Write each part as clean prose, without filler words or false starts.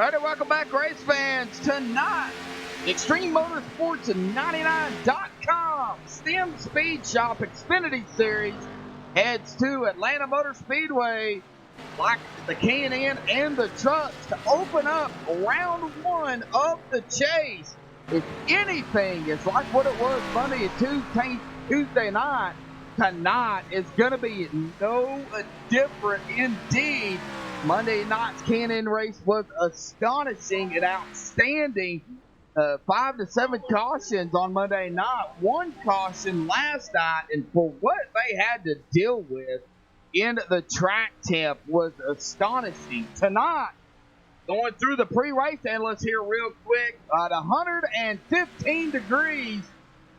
All right, welcome back, race fans. Tonight, Extreme Motorsports 99.com Stem Speed Shop Xfinity Series heads to Atlanta Motor Speedway, like the K&N and the trucks, to open up round one of the chase. If anything is like what it was Monday and Tuesday night, tonight is going to be no different indeed. Monday night's K&N race was astonishing and outstanding. 5 to 7 cautions on Monday night, 1 caution last night, and for what they had to deal with in the track temp was astonishing. Tonight, going through the pre-race analysts here real quick, at 115 degrees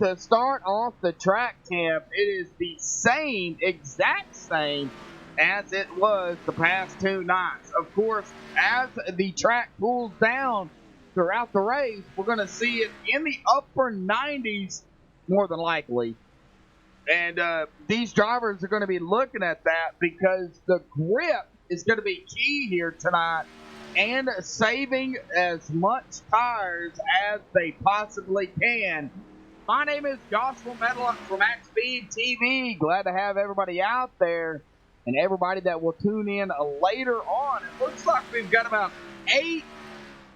to start off the track temp. It is the same, exact same as it was the past 2 nights. Of course, as the track cools down throughout the race, we're going to see it in the upper 90s more than likely. And these drivers are going to be looking at that because the grip is going to be key here tonight, and saving as much tires as they possibly can. My name is Joshua Medlock from MaxSpeedTV. Glad to have everybody out there and everybody that will tune in later on. It looks like we've got about 8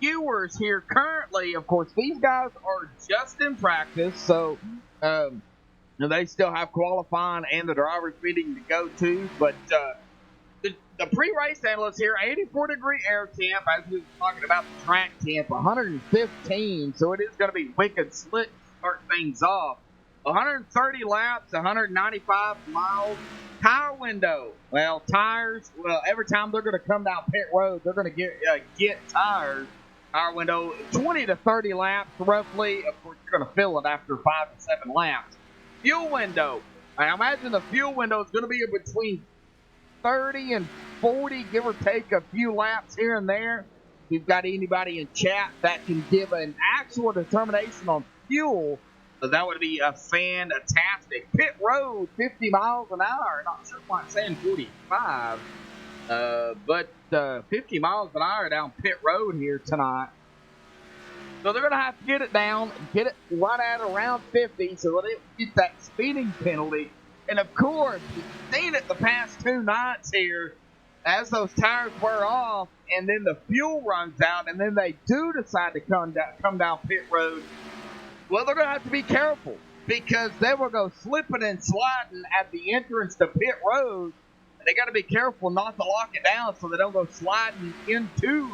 viewers here currently. Of course, these guys are just in practice, so they still have qualifying and the driver's meeting to go to. But the pre-race analysts here, 84-degree air temp, as we were talking about the track temp, 115, so it is going to be wicked slick to start things off. 130 laps, 195 miles. Tire window. Well, tires, every time they're going to come down pit road, they're going to get tires. Tire window, 20 to 30 laps, roughly. Of course, you're going to fill it after 5 to 7 laps. Fuel window. I imagine the fuel window is going to be between 30 and 40, give or take a few laps here and there. If you've got anybody in chat that can give an actual determination on fuel, that would be a fantastic. Pit road, 50 miles an hour. Not sure why it's saying 45, but 50 miles an hour down pit road here tonight. So they're going to have to get it down, get it right at around 50 so they don't get that speeding penalty. And of course, we've seen it the past 2 nights here as those tires wear off and then the fuel runs out and then they do decide to come down pit road. Well, they're going to have to be careful because they will go slipping and sliding at the entrance to pit road. They got to be careful not to lock it down so they don't go sliding into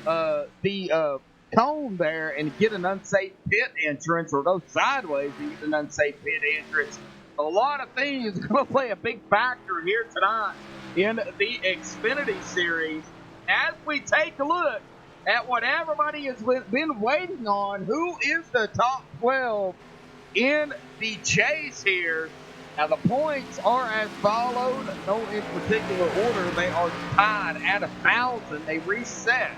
the cone there and get an unsafe pit entrance, or go sideways and get an unsafe pit entrance. A lot of things are going to play a big factor here tonight in the Xfinity Series as we take a look at what everybody has been waiting on. Who is the top 12 in the chase here? Now, the points are as followed. No in particular order. They are tied at 1,000. They reset.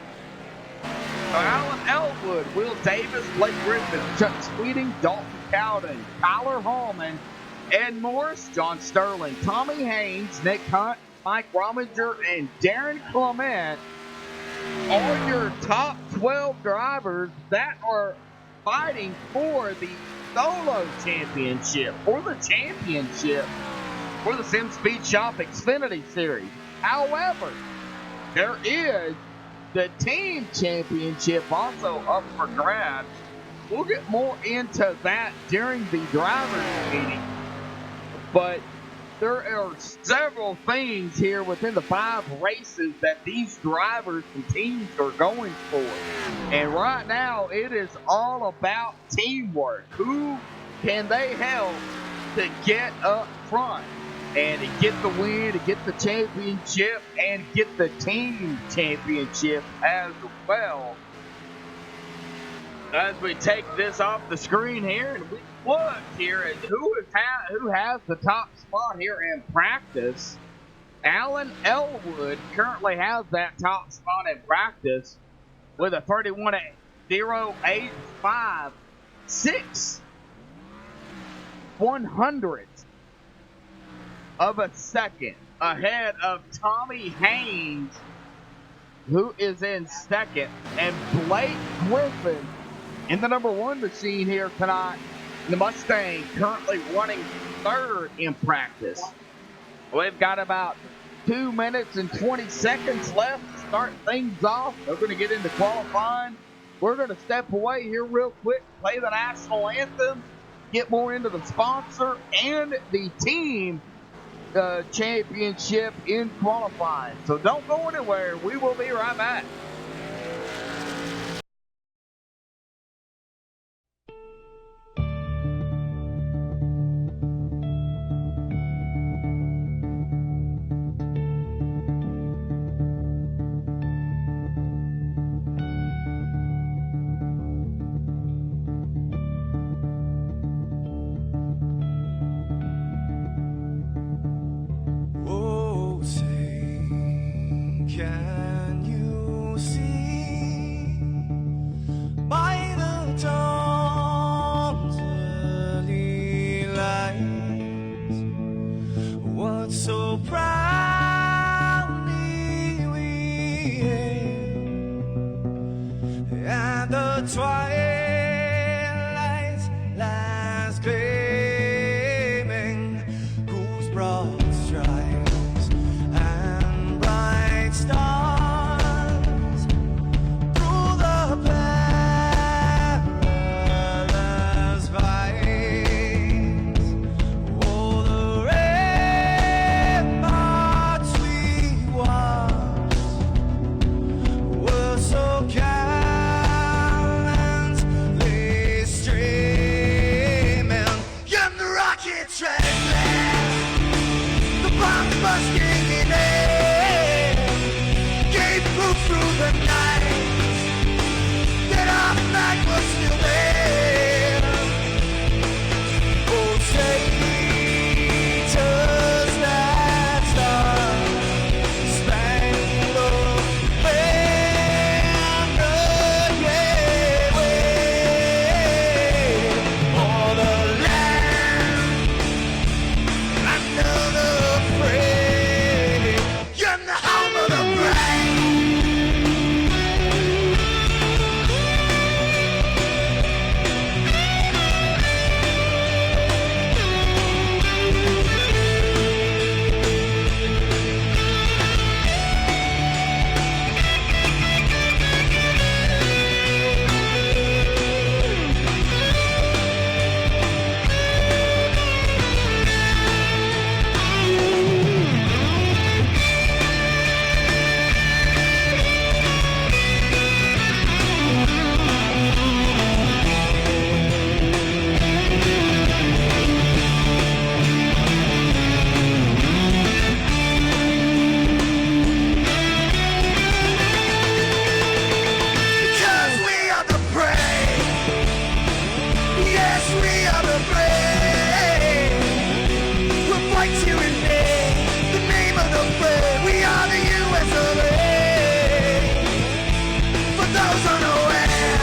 Alan Elwood, Will Davis, Blake Griffin, Chuck Sweeting, Dalton Cowden, Tyler Hallman, Ed Morris, John Sterling, Tommy Haynes, Nick Hunt, Mike Rominger, and Darren Clement are your top 12 drivers that are fighting for the solo championship, for the Sim Speed Shop Xfinity Series. However, there is the team championship also up for grabs. We'll get more into that during the drivers' meeting, but there are several things here within the 5 races that these drivers and teams are going for. And right now, it is all about teamwork. Who can they help to get up front and to get the win, to get the championship, and get the team championship as well? As we take this off the screen here and we look here at who has the top spot here in practice. Alan Elwood currently has that top spot in practice with a 31.085, 6/100 of a second ahead of Tommy Haynes who is in second, and Blake Griffin in the number 1 machine here tonight. The Mustang currently running third in practice. We've got about 2 minutes and 20 seconds left to start things off. They're going to get into qualifying. We're going to step away here real quick, play the national anthem, get more into the sponsor and the team championship in qualifying. So don't go anywhere. We will be right back. Can you see by the dawn's early light what so proudly we hailed at the twilight's last gleaming, whose broad stripes and bright stars through the perilous fights, oh, the ramparts we watched were so gallantly streaming, and the rocket trembled, the bombs bursting in air gave proof through the night that our flag was still there. Oh, traitors that star-spangled banner, yeah, wave for the land under the fray, and the home of the brave. Because we are the brave. Yes, we are the brave. We'll fight to invade the name of the brave. We are the US of A. For those unaware,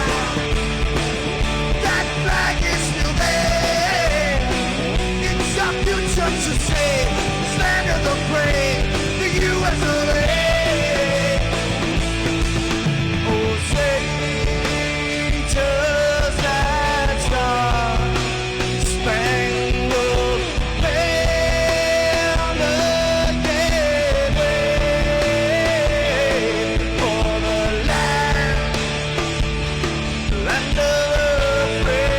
that flag is still there. It's our future to save this land of the brave, the US of A. Oh, traitors that star-spangled banner, yeah, wave for the land of the free,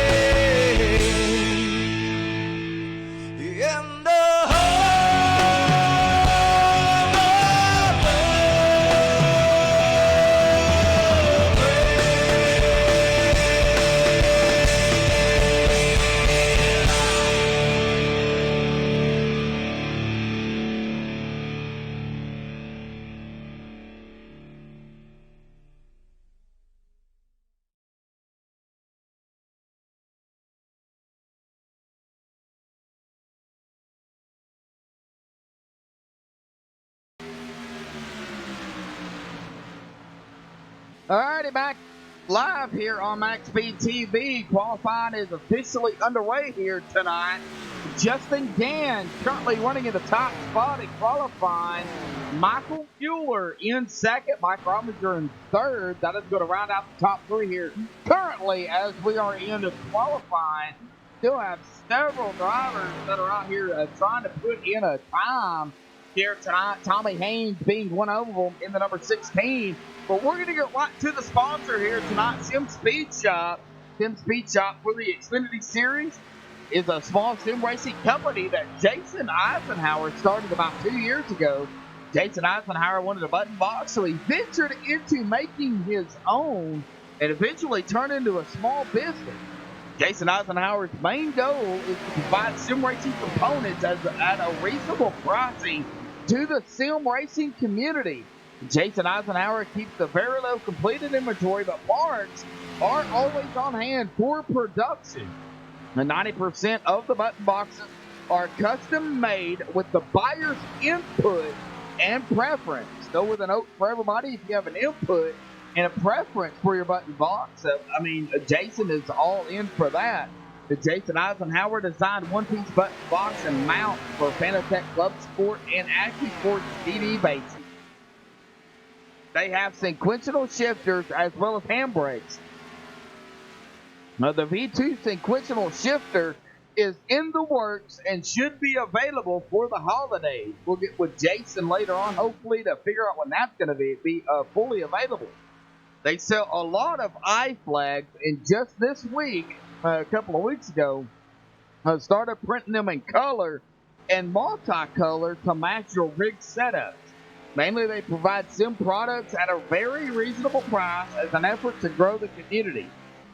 and the Alrighty, back live here on MaxSpeedTV. Qualifying is officially underway here tonight. Justin Gann currently running in the top spot in qualifying. Michael Mueller in second. Mike Rominger in third. That is going to round out the top three here. Currently, as we are in the qualifying, still have several drivers that are out here trying to put in a time here tonight. Tommy Haynes being one of them in the number 16. But we're going to get right to the sponsor here tonight, Sim Speed Shop. Sim Speed Shop for the Xfinity Series is a small sim racing company that Jason Eisenhower started about 2 years ago. Jason Eisenhower wanted a button box, so he ventured into making his own and eventually turned into a small business. Jason Eisenhower's main goal is to provide sim racing components at a reasonable pricing to the sim racing community. Jason Eisenhower keeps a very low completed inventory, but parts are always on hand for production. And 90% of the button boxes are custom made with the buyer's input and preference. So with a note for everybody, if you have an input and a preference for your button box, Jason is all in for that. The Jason Eisenhower designed one-piece button box and mount for Fanatec Club Sport and AccuSport DD bases. They have sequential shifters as well as handbrakes. Now, the V2 sequential shifter is in the works and should be available for the holidays. We'll get with Jason later on, hopefully, to figure out when that's going to be fully available. They sell a lot of iFlags, and just this week, a couple of weeks ago, started printing them in color and multicolor to match your rig setups. Mainly, they provide sim products at a very reasonable price as an effort to grow the community.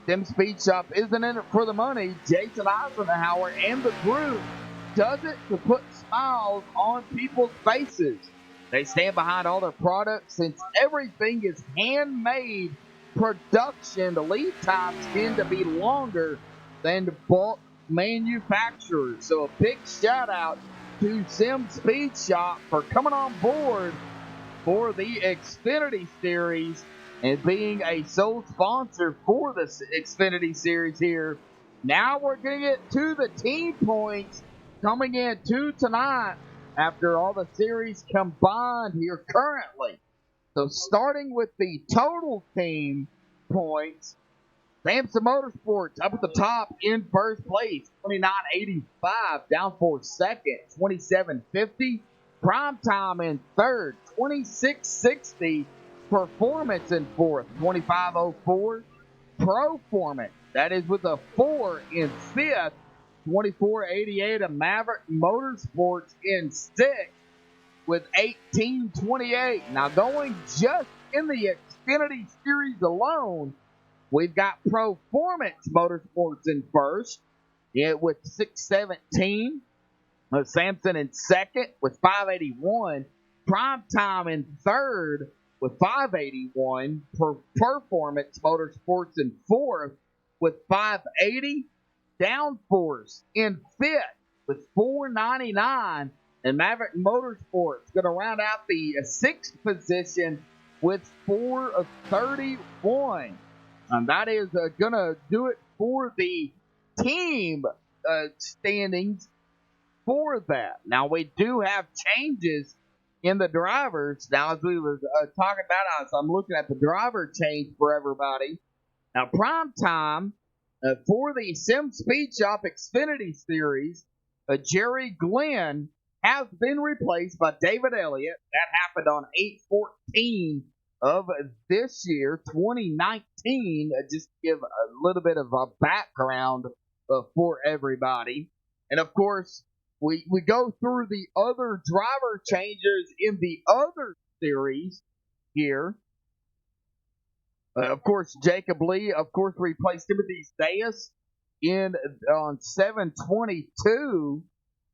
Sim Speed Shop isn't in it for the money. Jason Eisenhower and the group does it to put smiles on people's faces. They stand behind all their products. Since everything is handmade production, the lead times tend to be longer than the bulk manufacturers. So a big shout out to Sim Speed Shop for coming on board for the Xfinity Series and being a sole sponsor for the Xfinity Series here. Now we're going to get to the team points coming in to tonight after all the series combined here currently. So starting with the total team points, Samson Motorsports up at the top in first place, 29.85, down for second, 27.50. Primetime in third, 26.60. Performance in fourth, 25.04. Performance, that is with a 4 in fifth, 24.88. And Maverick Motorsports in sixth with 18.28. Now going just in the Xfinity Series alone, we've got Performance Motorsports in first, with 6.17. Samson in second with 5.81. Primetime in third with 5.81. Performance Motorsports in fourth with 5.80. Downforce in fifth with 4.99. And Maverick Motorsports going to round out the sixth position with 4.31. And that is going to do it for the team standings for that. Now, we do have changes in the drivers. Now, as we were talking about, as I'm looking at the driver change for everybody. Now, prime time for the Sim Speed Shop Xfinity Series, Jerry Glenn has been replaced by David Elliott. That happened on 8/14 of this year, 2019. Just to give a little bit of a background for everybody. And, of course, we go through the other driver changes in the other series here. Of course, Jacob Lee, of course, replaced Timothy Zayas on 7/22.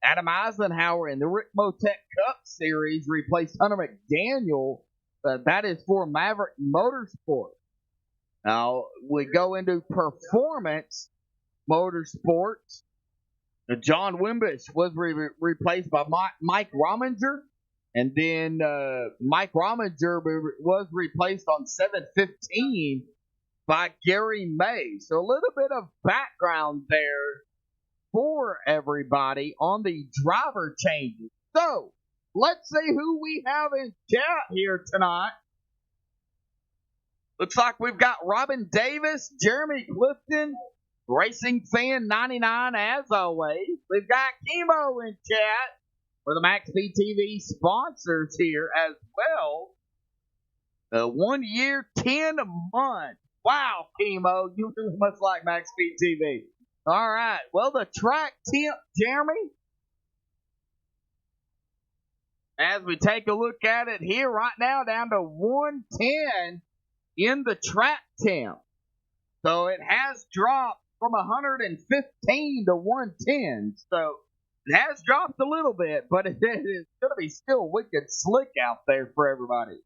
Adam Eisenhower in the Rick Motec Cup Series replaced Hunter McDaniel. That is for Maverick Motorsport. Now, we go into Performance Motorsports. John Wimbish was replaced by Mike Rominger. And then Mike Rominger was replaced on 7/15 by Gary May. So a little bit of background there for everybody on the driver changes. So, let's see who we have in chat here tonight. Looks like we've got Robin Davis, Jeremy Clifton, Racing Fan 99 as always. We've got Chemo in chat for the MaxSpeedTV sponsors here as well. 1 year, 10 months. Wow, Chemo, you really must like MaxSpeedTV. All right, well, the track temp, Jeremy, as we take a look at it here right now, down to 110 in the track temp. So it has dropped from 115 to 110. So it has dropped a little bit, but it is going to be still wicked slick out there for everybody.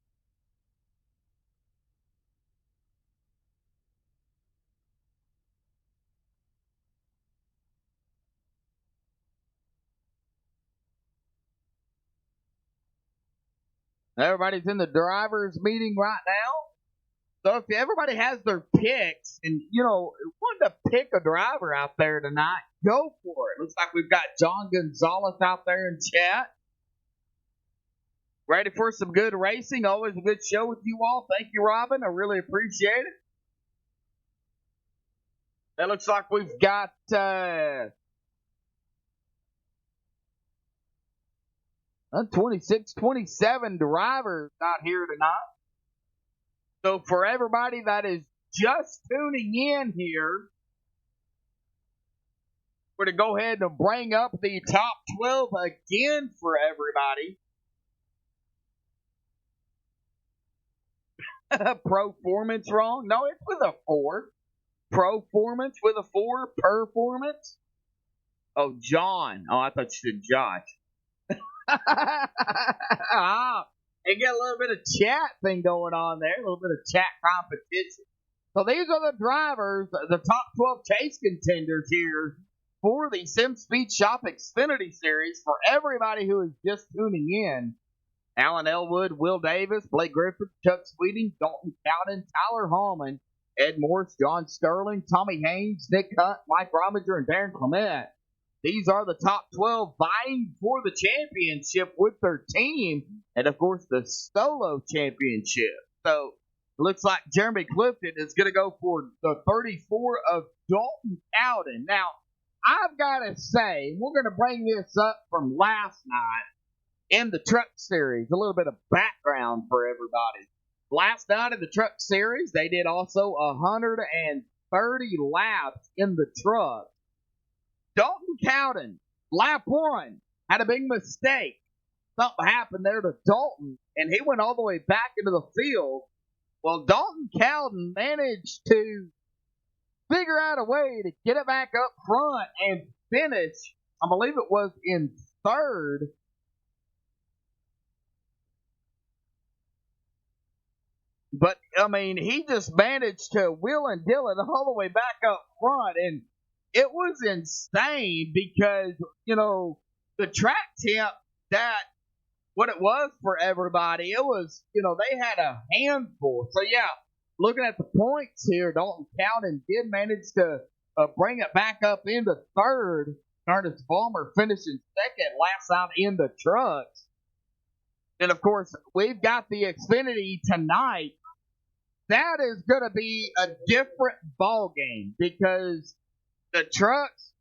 Everybody's in the drivers meeting right now. So if everybody has their picks and, want to pick a driver out there tonight, go for it. Looks like we've got John Gonzalez out there in chat. Ready for some good racing. Always a good show with you all. Thank you, Robin. I really appreciate it. It looks like we've got 26, 27 drivers out here tonight. So for everybody that is just tuning in here, we're going to go ahead and bring up the top 12 again for everybody. Performance wrong? No, it's with a 4. Performance with a 4. Performance? Oh, John. Oh, I thought you said Josh. And get a little bit of chat thing going on there, a little bit of chat competition. So these are the drivers, the top 12 chase contenders here for the SimSpeed Shop Xfinity Series for everybody who is just tuning in. Alan Elwood, Will Davis, Blake Griffith, Chuck Sweeting, Dalton Cowden, Tyler Hallman, Ed Morse, John Sterling, Tommy Haynes, Nick Hunt, Mike Rominger, and Darren Clement. These are the top 12 vying for the championship with their team, and of course the solo championship. So it looks like Jeremy Clifton is going to go for the 34 of Dalton Cowden. Now, I've got to say, we're going to bring this up from last night in the truck series, a little bit of background for everybody. Last night in the truck series, they did also 130 laps in the truck. Dalton Cowden, lap 1, had a big mistake. Something happened there to Dalton, and he went all the way back into the field. Well, Dalton Cowden managed to figure out a way to get it back up front and finish, I believe it was in 3rd. But, he just managed to wheel and deal it all the way back up front, and it was insane because, the track temp, that, what it was for everybody, it was, they had a handful. So, yeah, looking at the points here, Dalton Cowden did manage to bring it back up into 3rd. Ernest Balmer finishing 2nd, last out in the trucks. And, of course, we've got the Xfinity tonight. That is going to be a different ball game because the trucks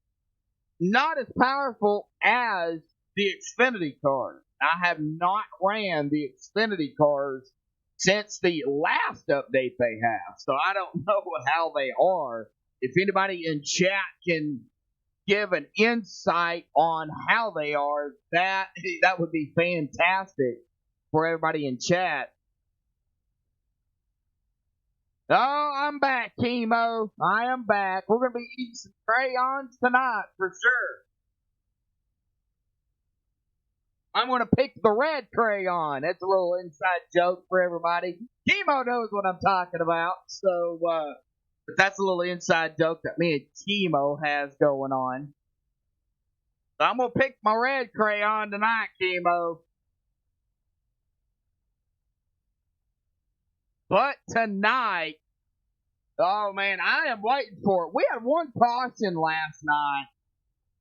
not as powerful as the Xfinity cars. I have not ran the Xfinity cars since the last update they have, so I don't know how they are. If anybody in chat can give an insight on how they are, that would be fantastic for everybody in chat. Oh, I'm back, Chemo. I am back. We're going to be eating some crayons tonight for sure. I'm going to pick the red crayon. That's a little inside joke for everybody. Chemo knows what I'm talking about. So, but that's a little inside joke that me and Chemo has going on. So I'm going to pick my red crayon tonight, Chemo. But tonight, oh man, I am waiting for it. We had one caution last night,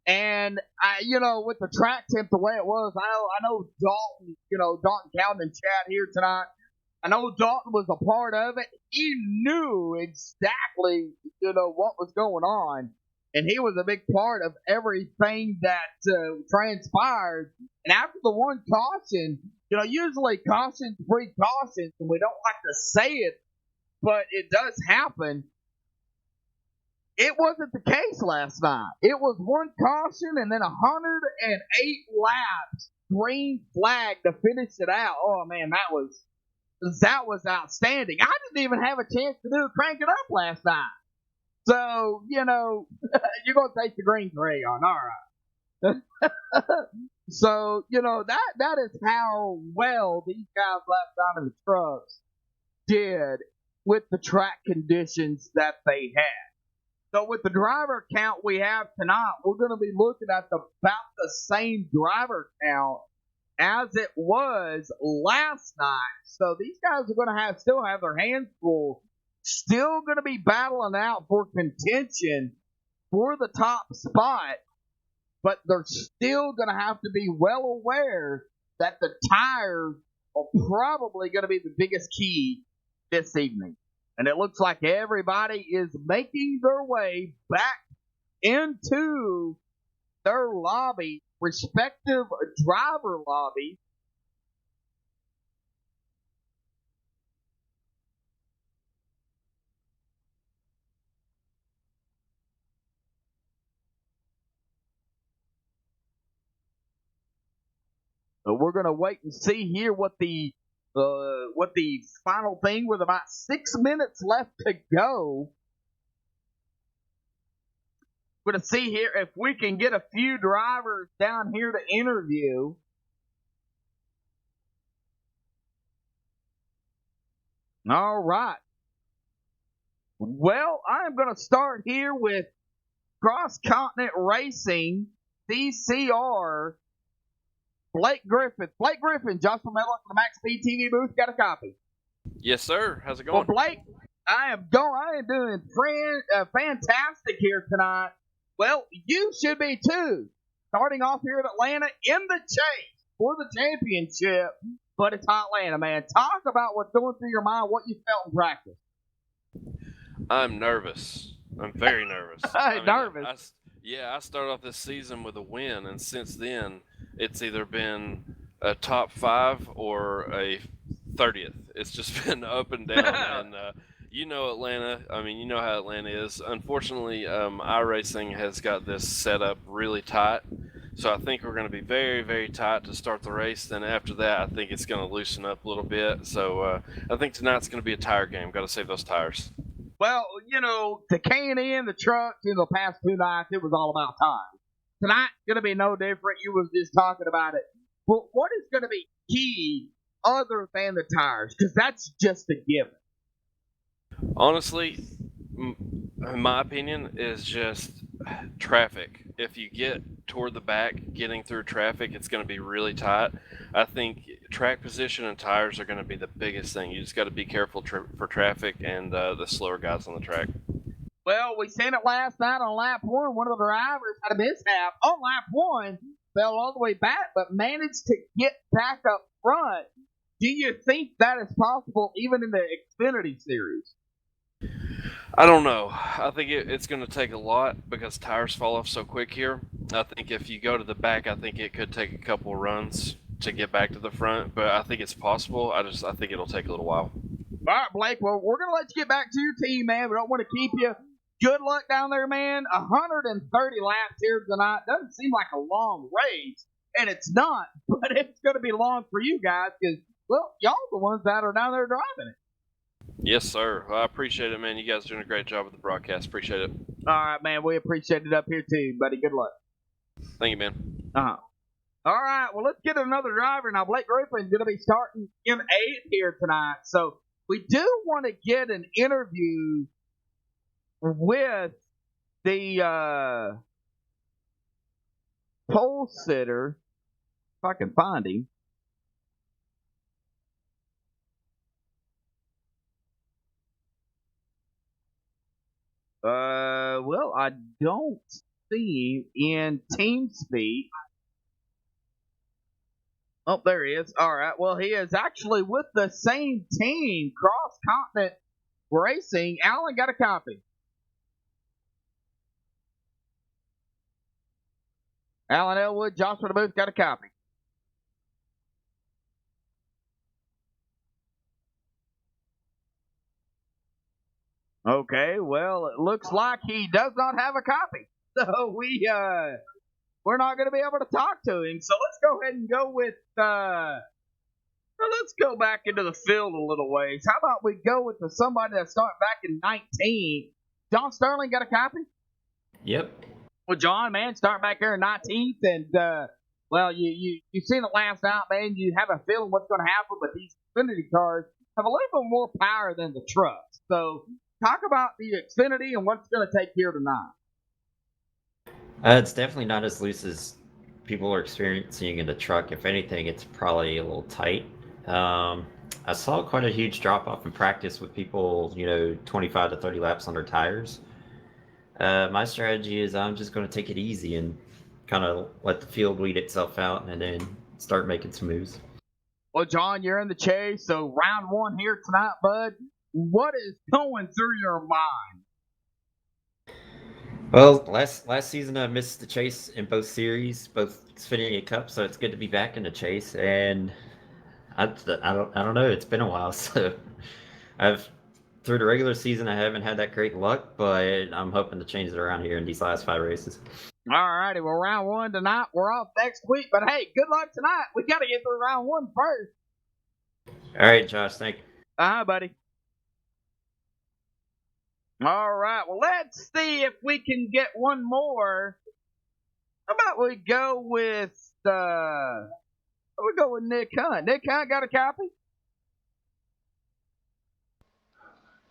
And with the track temp the way it was, I know Dalton, Dalton Cowden in chat here tonight. I know Dalton was a part of it. He knew exactly, what was going on. And he was a big part of everything that transpired. And after the one caution, usually cautions breed cautions, and we don't like to say it, but it does happen. It wasn't the case last night. It was one caution and then 108 laps, green flag to finish it out. Oh man, that was outstanding. I didn't even have a chance to crank it up last night. So, you're going to take the green crayon. All right. So, that is how well these guys last night in the trucks did with the track conditions that they had. So with the driver count we have tonight, we're going to be looking at about the same driver count as it was last night. So these guys are going to still have their hands full, still going to be battling out for contention for the top spot, but they're still going to have to be well aware that the tires are probably going to be the biggest key this evening. And it looks like everybody is making their way back into their lobby, respective driver lobbies. So we're going to wait and see here what the final thing with about 6 minutes left to go. We're going to see here if we can get a few drivers down here to interview. All right. Well, I'm going to start here with Cross Continent Racing, CCR, Blake Griffin. Blake Griffin, Joshua Medlock from the MaxSpeedTV booth. Got a copy? Yes, sir. How's it going? Well, Blake, I am doing fantastic here tonight. Well, you should be too. Starting off here at Atlanta in the chase for the championship. But it's Atlanta, man. Talk about what's going through your mind, what you felt in practice. I'm nervous. I'm very nervous. Nervous? I started off this season with a win, and since then, it's either been a top 5 or a 30th. It's just been up and down. And Atlanta. I mean, you know how Atlanta is. Unfortunately, iRacing has got this set up really tight. So I think we're going to be very, very tight to start the race. Then after that, I think it's going to loosen up a little bit. So I think tonight's going to be a tire game. Got to save those tires. Well, the K&N, the trucks, the past 2 nights, it was all about time. Tonight's going to be no different. You was just talking about it. But what is going to be key other than the tires? Because that's just a given. Honestly, in my opinion, is just traffic. If you get toward the back, getting through traffic, it's going to be really tight. I think track position and tires are going to be the biggest thing. You just got to be careful for traffic and the slower guys on the track. Well, we seen it last night on lap 1. One of the drivers had a mishap on lap 1, fell all the way back, but managed to get back up front. Do you think that is possible even in the Xfinity Series? I don't know. I think it's going to take a lot because tires fall off so quick here. I think if you go to the back, I think it could take a couple runs to get back to the front, but I think it's possible. I think it'll take a little while. All right, Blake. Well, we're going to let you get back to your team, man. We don't want to keep you. Good luck down there, man. 130 laps here tonight. Doesn't seem like a long race, and it's not, but it's going to be long for you guys because, well, y'all the ones that are down there driving it. Yes, sir. I appreciate it, man. You guys are doing a great job with the broadcast. Appreciate it. All right, man. We appreciate it up here, too, buddy. Good luck. Thank you, man. Uh-huh. All right, well, let's get another driver. Now, Blake Griffin's going to be starting in 8th here tonight. So we do want to get an interview with the pole sitter, if I can find him. Well, I don't see him in team speed. Oh, there he is. All right. Well, he is actually with the same team, Cross Continent Racing. Alan got a copy. Alan Elwood, Joshua DeBooth got a copy. Okay, well, it looks like he does not have a copy. So we're not going to be able to talk to him. So let's go ahead and go with, let's go back into the field a little ways. How about we go with somebody that started back in 19? John Sterling got a copy? Yep. Well, John, man, starting back there in 19th, and, well, you've seen it last night, man. You have a feeling what's going to happen, but these Xfinity cars have a little bit more power than the trucks. So talk about the Xfinity and what's going to take here tonight. It's definitely not as loose as people are experiencing in the truck. If anything, it's probably a little tight. I saw quite a huge drop off in practice with people, 25 to 30 laps on their tires. My strategy is I'm just going to take it easy and kind of let the field weed itself out and then start making some moves. Well, John, you're in the chase, so round one here tonight, bud. What is going through your mind? Well, last season I missed the chase in both series, both Xfinity and Cup, so it's good to be back in the chase. And I don't know. It's been a while, so through the regular season I haven't had that great luck, but I'm hoping to change it around here in these last 5 races. All righty, well, round one tonight. We're off next week, but hey, good luck tonight. We got to get through round one first. All right, Josh. Thank you. Buddy. All right, well, let's see if we can get one more. How about we go with Nick Hunt. Nick Hunt got a copy?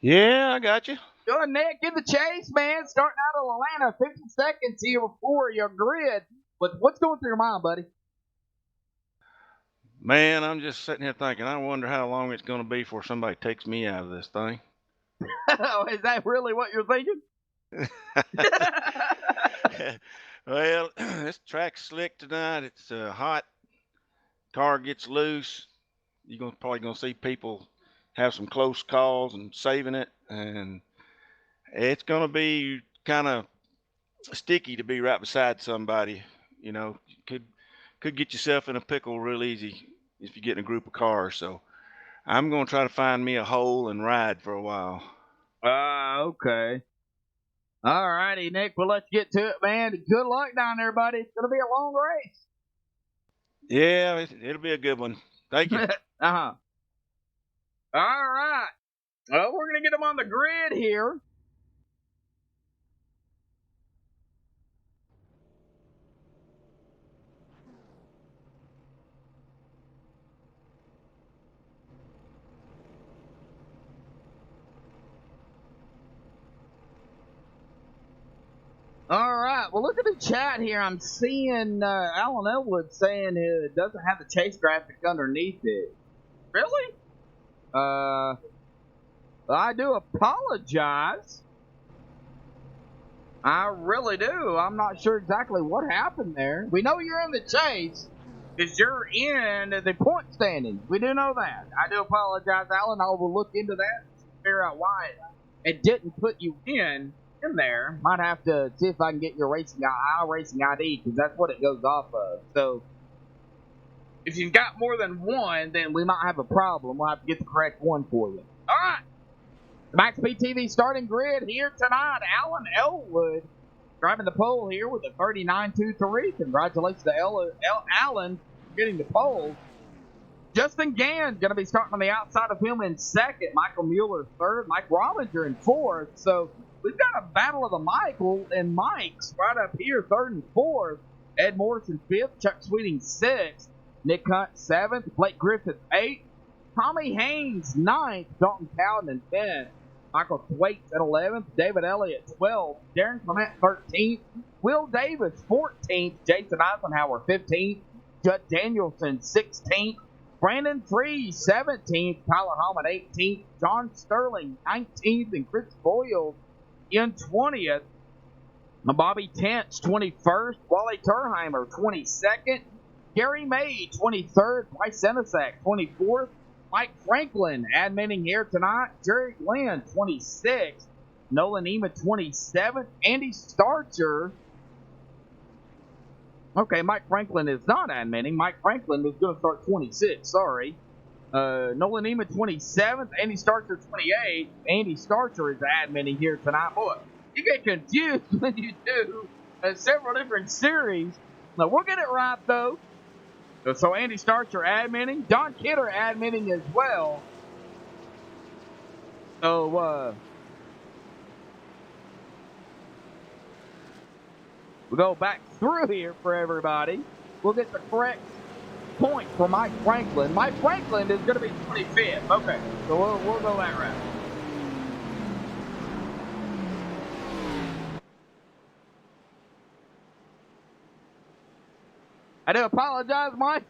Yeah, I got you. Good, Nick, in the chase, man. Starting out of Atlanta, 50 seconds here before your grid. But what's going through your mind, buddy? Man, I'm just sitting here thinking, I wonder how long it's going to be before somebody takes me out of this thing. Is that really what you're thinking? Well, this track's slick tonight. It's hot. Car gets loose. You're probably going to see people have some close calls and saving it. And it's going to be kind of sticky to be right beside somebody. Could get yourself in a pickle real easy if you get in a group of cars. So I'm going to try to find me a hole and ride for a while. Okay. All righty, Nick. Well, let's get to it, man. Good luck down there, buddy. It's going to be a long race. Yeah, it'll be a good one. Thank you. Uh-huh. All right. Well, we're going to get them on the grid here. All right. Well, look at the chat here. I'm seeing Alan Elwood saying it doesn't have the chase graphic underneath it. Really? I do apologize. I really do. I'm not sure exactly what happened there. We know you're in the chase because you're in the point standings. We do know that. I do apologize, Alan. I will look into that, figure out why it didn't put you in there. Might have to see if I can get your racing ID because that's what it goes off of. So if you've got more than one, then we might have a problem. We'll have to get the correct one for you. All right. The MaxSpeedTV starting grid here tonight. Alan Elwood driving the pole here with a 39.23. Congratulations to Alan getting the pole. Justin Gann going to be starting on the outside of him in second. Michael Mueller third. Mike Rollinger in fourth. So we've got a battle of the Michael and Mikes right up here, third and fourth. Ed Morrison fifth. Chuck Sweeting sixth. Nick Hunt seventh. Blake Griffith eighth. Tommy Haynes ninth. Dalton Cowden in 10th. Michael Thwaites at 11th. David Elliott 12th. Darren Clement 13th. Will Davis 14th. Jason Eisenhower 15th. Judd Danielson 16th. Brandon Freese 17th. Tyler Hallman 18th. John Sterling 19th. And Chris Boyle in 20th. Bobby Tentz, 21st. Wally Turheimer, 22nd. Gary May, 23rd. Bryce Senesac, 24th. Mike Franklin, admitting here tonight. Jerry Glenn, 26th. Nolan Ema, 27th. Andy Starcher. Okay, Mike Franklin is not admitting. Mike Franklin is going to start 26. Sorry. Nolan Ema, 27th. Andy Starcher, 28th. Andy Starcher is admitting here tonight. Boy, you get confused when you do several different series. Now, we'll get it right, though. So Andy Starcher admitting. Don Kidder admitting as well. So, we'll go back through here for everybody. We'll get the correct point for Mike Franklin. Mike Franklin is going to be 25th. Okay, so we'll go that route. I do apologize, Mike.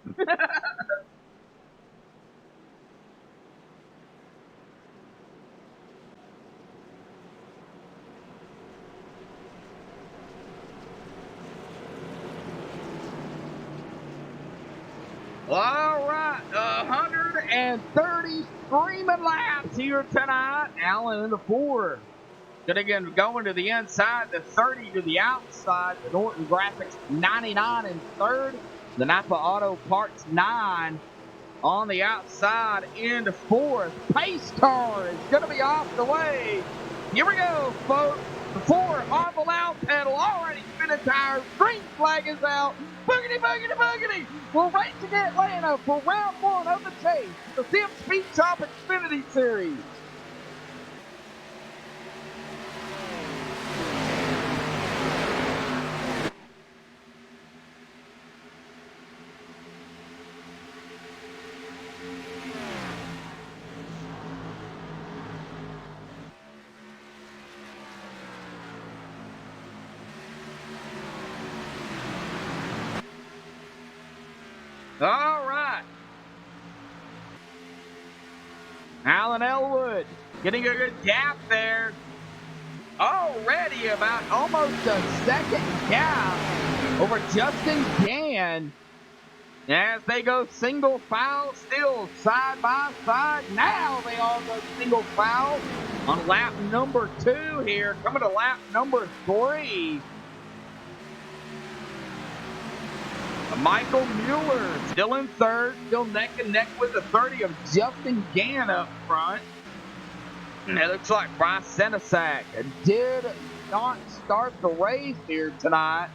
All right, 130 screaming laps here tonight. Allen in the 4. Gonna get going to the inside, the 30 to the outside. The Norton Graphics 99 in 3rd. The Napa Auto Parts 9 on the outside in 4th. Pace car is gonna be off the way. Here we go, folks. The 4 on the loud pedal, already spinning tires. Green flag is out. Boogity, boogity, boogity. We're racing Atlanta for round 1 of the chase. The Sim Speed Shop Xfinity Series. All right. Alan Elwood getting a good gap there. Already about almost a second gap over Justin Gann as they go single file, still side by side. Now they all go single file on lap number 2 here. Coming to lap number 3. Michael Mueller still in 3rd, still neck and neck with the 30 of Justin Gann up front. And it looks like Bryce Senesac did not start the race here tonight.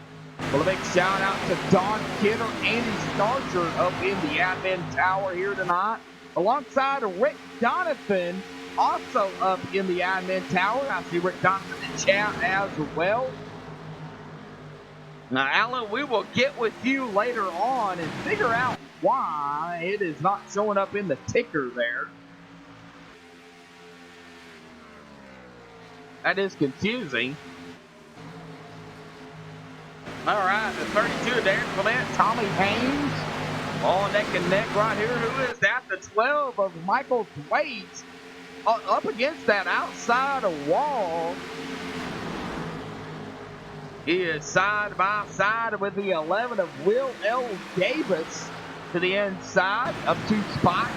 Well, a big shout out to Don Kidder, Andy Starcher up in the admin tower here tonight, alongside Rick Donovan, also up in the admin tower. I see Rick Donovan in chat as well. Now, Alan, we will get with you later on and figure out why it is not showing up in the ticker there. That is confusing. All right, the 32 of Darren Clement, Tommy Haynes, all neck and neck right here. Who is that? The 12 of Michael Thwaites up against that outside wall. He is side by side with the 11 of Will L. Davis to the inside, up 2 spots.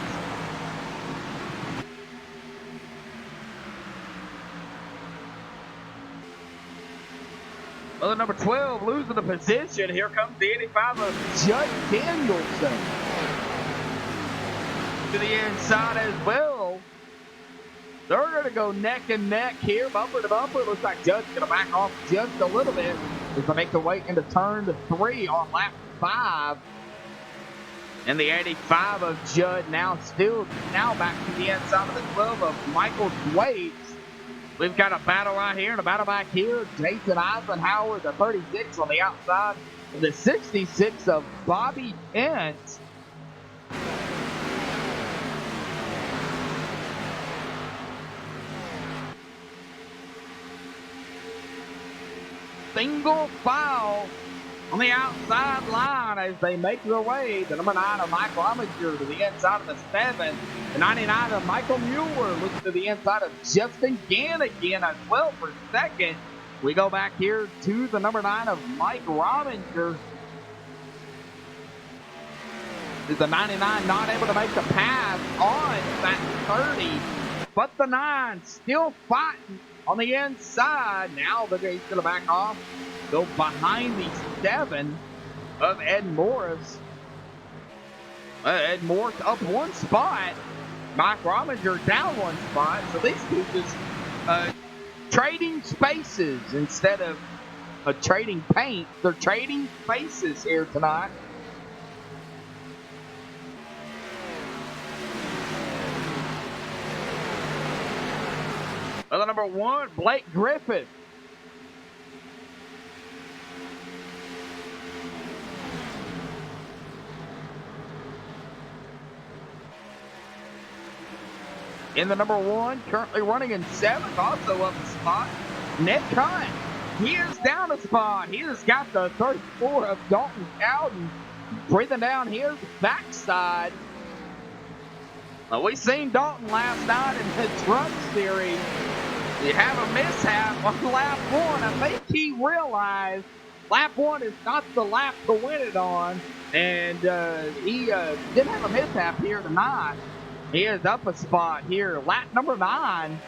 Well, number 12 losing the position. Here comes the 85 of Judd Danielson to the inside as well. They're going to go neck and neck here, bumper to bumper. Looks like Judd's going to back off just a little bit as they make their way into turn 3 on lap 5. And the 85 of Judd now back to the inside of the 12 of Michael Thwaites. We've got a battle right here and a battle back here. Jason Eisenhower, the 36 on the outside, and the 66 of Bobby Tentz. Single file on the outside line as they make their way. The number 9 of Michael Umminger to the inside of the 7. The 99 of Michael Mueller looks to the inside of Justin Gann again as well for second. We go back here to the number 9 of Mike Rominger. The 99 not able to make the pass on that 30, but the 9 still fighting on the inside. Now he's going to back off, go behind the 7 of Ed Morris. Ed Morris up 1 spot. Mike Rominger down 1 spot. So these two just trading spaces instead of trading paint. They're trading spaces here tonight. Well, the number 1, Blake Griffith. In the number 1, currently running in 7th, also up a spot, Nick Hunt. He is down a spot. He has got the 34 of Dalton Cowden breathing down his backside. We seen Dalton last night in the truck series. He have a mishap on lap 1. I think he realized lap 1 is not the lap to win it on, and he didn't have a mishap here tonight. He is up a spot here, lap number 9.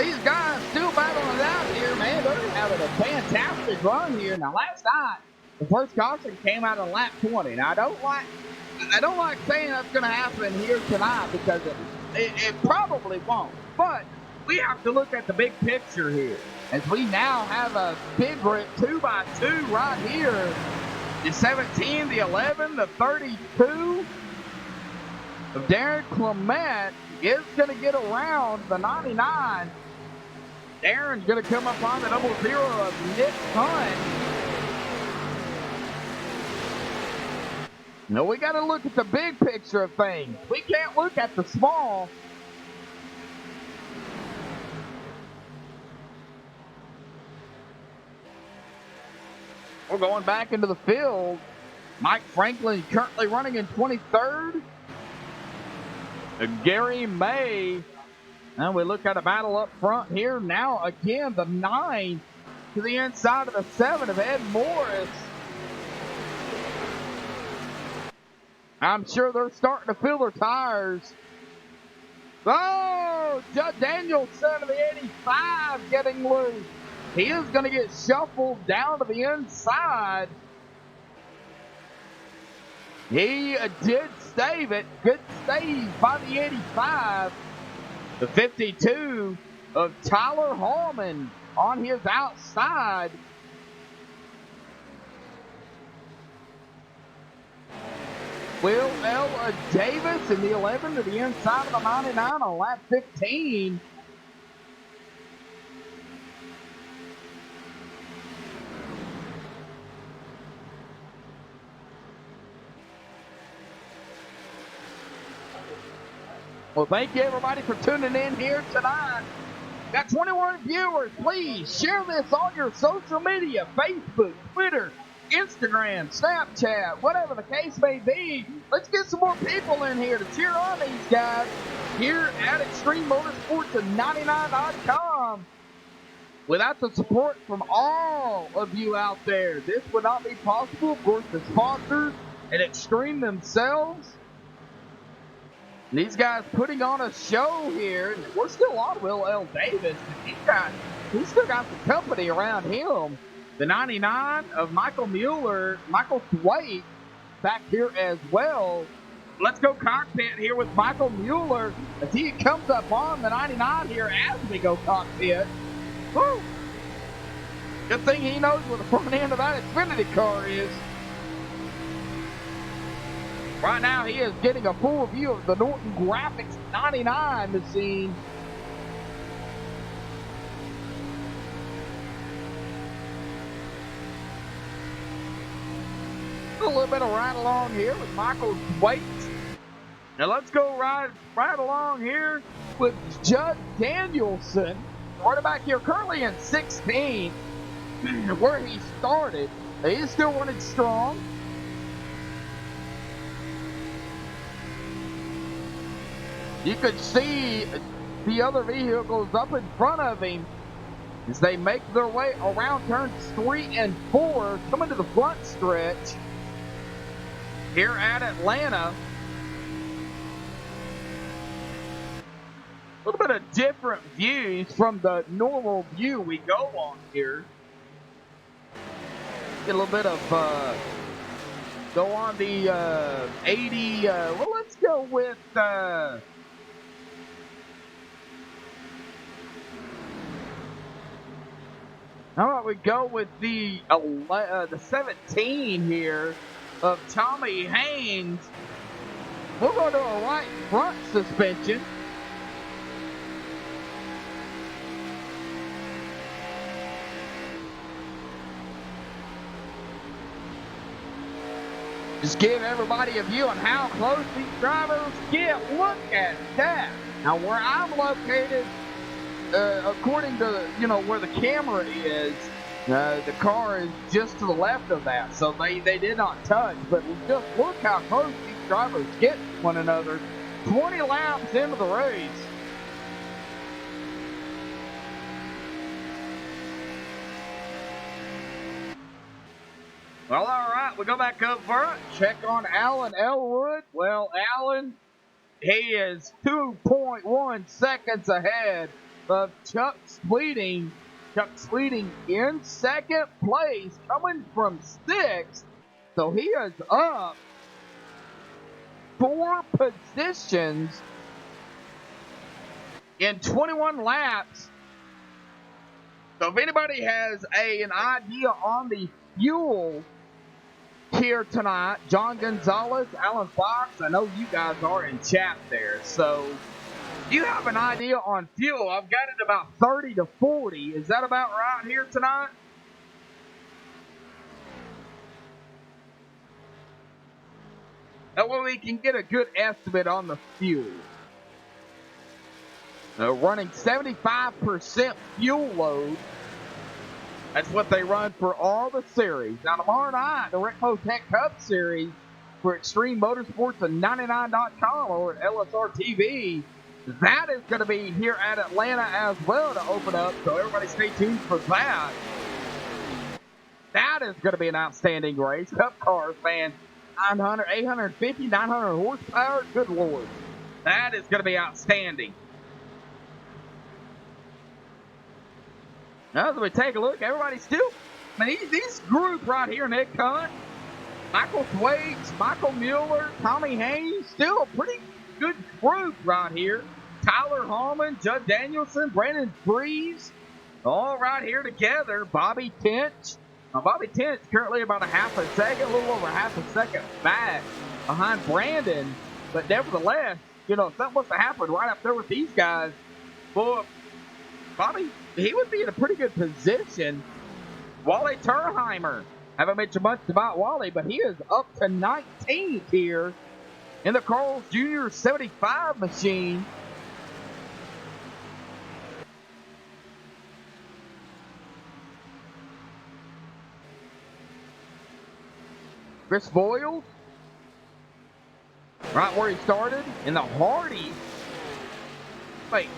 These guys still battling it out here, man. They're having a fantastic run here. Now, last night, the first caution came out on lap 20. Now, I don't like saying that's going to happen here tonight because it probably won't. But we have to look at the big picture here. As we now have a big 2x2 right here. The 17, the 11, the 32 of Darren Clement is going to get around the 99. Darren's going to come up on the 00 of Nick Hunt. No, we got to look at the big picture of things. We can't look at the small. We're going back into the field. Mike Franklin currently running in 23rd. Gary May. And we look at a battle up front here. Now, again, the 9 to the inside of the 7 of Ed Morris. I'm sure they're starting to feel their tires. Oh, Judd Danielson of the 85 getting loose. He is going to get shuffled down to the inside. He did save it. Good save by the 85. The 52 of Tyler Hallman on his outside. Will L. Davis in the 11 to the inside of the 99 on lap 15. Well, thank you, everybody, for tuning in here tonight. Got 21 viewers. Please share this on your social media, Facebook, Twitter, Instagram. Instagram, Snapchat, whatever the case may be. Let's get some more people in here to cheer on these guys here at Extreme Motorsports and 99.com. Without the support from all of you out there, this would not be possible. Of course, the sponsors and Extreme themselves. These guys putting on a show here. We're still on Will L. Davis. He's still got the company around him. The 99 of Michael Mueller, Michael Thwaite back here as well. Let's go cockpit here with Michael Mueller as he comes up on the 99 here as we go cockpit. Woo! Good thing he knows where the front end of that Xfinity car is. Right now, he is getting a full view of the Norton Graphics 99 machine. A little bit of ride along here with Michael Thwaite. Now let's go right along here with Judd Danielson. Quarterback here currently in 16th, where he started. He is still running strong. You could see the other vehicles up in front of him as they make their way around turns 3 and 4, coming to the front stretch here at Atlanta. A little bit of different views from the normal view we go on here. Get a little bit of, go on the 80, well, let's go with, how about we go with the 17 here of Tommy Haynes. We're going to a right front suspension. Just give everybody a view on how close these drivers get. Look at that. Now where I'm located, according to where the camera is, the car is just to the left of that, so they did not touch. But just look how close these drivers get to one another. 20 laps into the race. Well, all right, we go back up front, check on Alan Elwood. Well, Alan, he is 2.1 seconds ahead of Chuck Sweeting. Chuck Sweeting in second place, coming from 6th. So he is up 4 positions in 21 laps. So if anybody has an idea on the fuel here tonight, John Gonzalez, Alan Fox, I know you guys are in chat there. So you have an idea on fuel. I've got it about 30 to 40. Is that about right here tonight? That way we can get a good estimate on the fuel. Running 75% fuel load. That's what they run for all the series. Now tomorrow night, the Rick Tech Cup Series for Extreme Motorsports and 99.com or LSR TV. That is going to be here at Atlanta as well to open up, so everybody stay tuned for that. That is going to be an outstanding race. Cup cars, man, 900, 850, 900 horsepower. Good Lord. That is going to be outstanding. Now, as we take a look, everybody's still, I mean, these group right here, Nick Hunt, Michael Thwaite, Michael Mueller, Tommy Haynes, still a pretty good group right here. Tyler Hallman, Judd Danielson, Brandon Freeze, all right here together. Bobby Tench. Now, Bobby Tench currently about a half a second, a little over half a second back behind Brandon. But nevertheless, something must have happened right up there with these guys. Boy, Bobby, he would be in a pretty good position. Wally Turheimer. Haven't mentioned much about Wally, but he is up to 19th here in the Carl's Jr. 75 machine. Chris Boyle, right where he started. In the Hardy. Wait,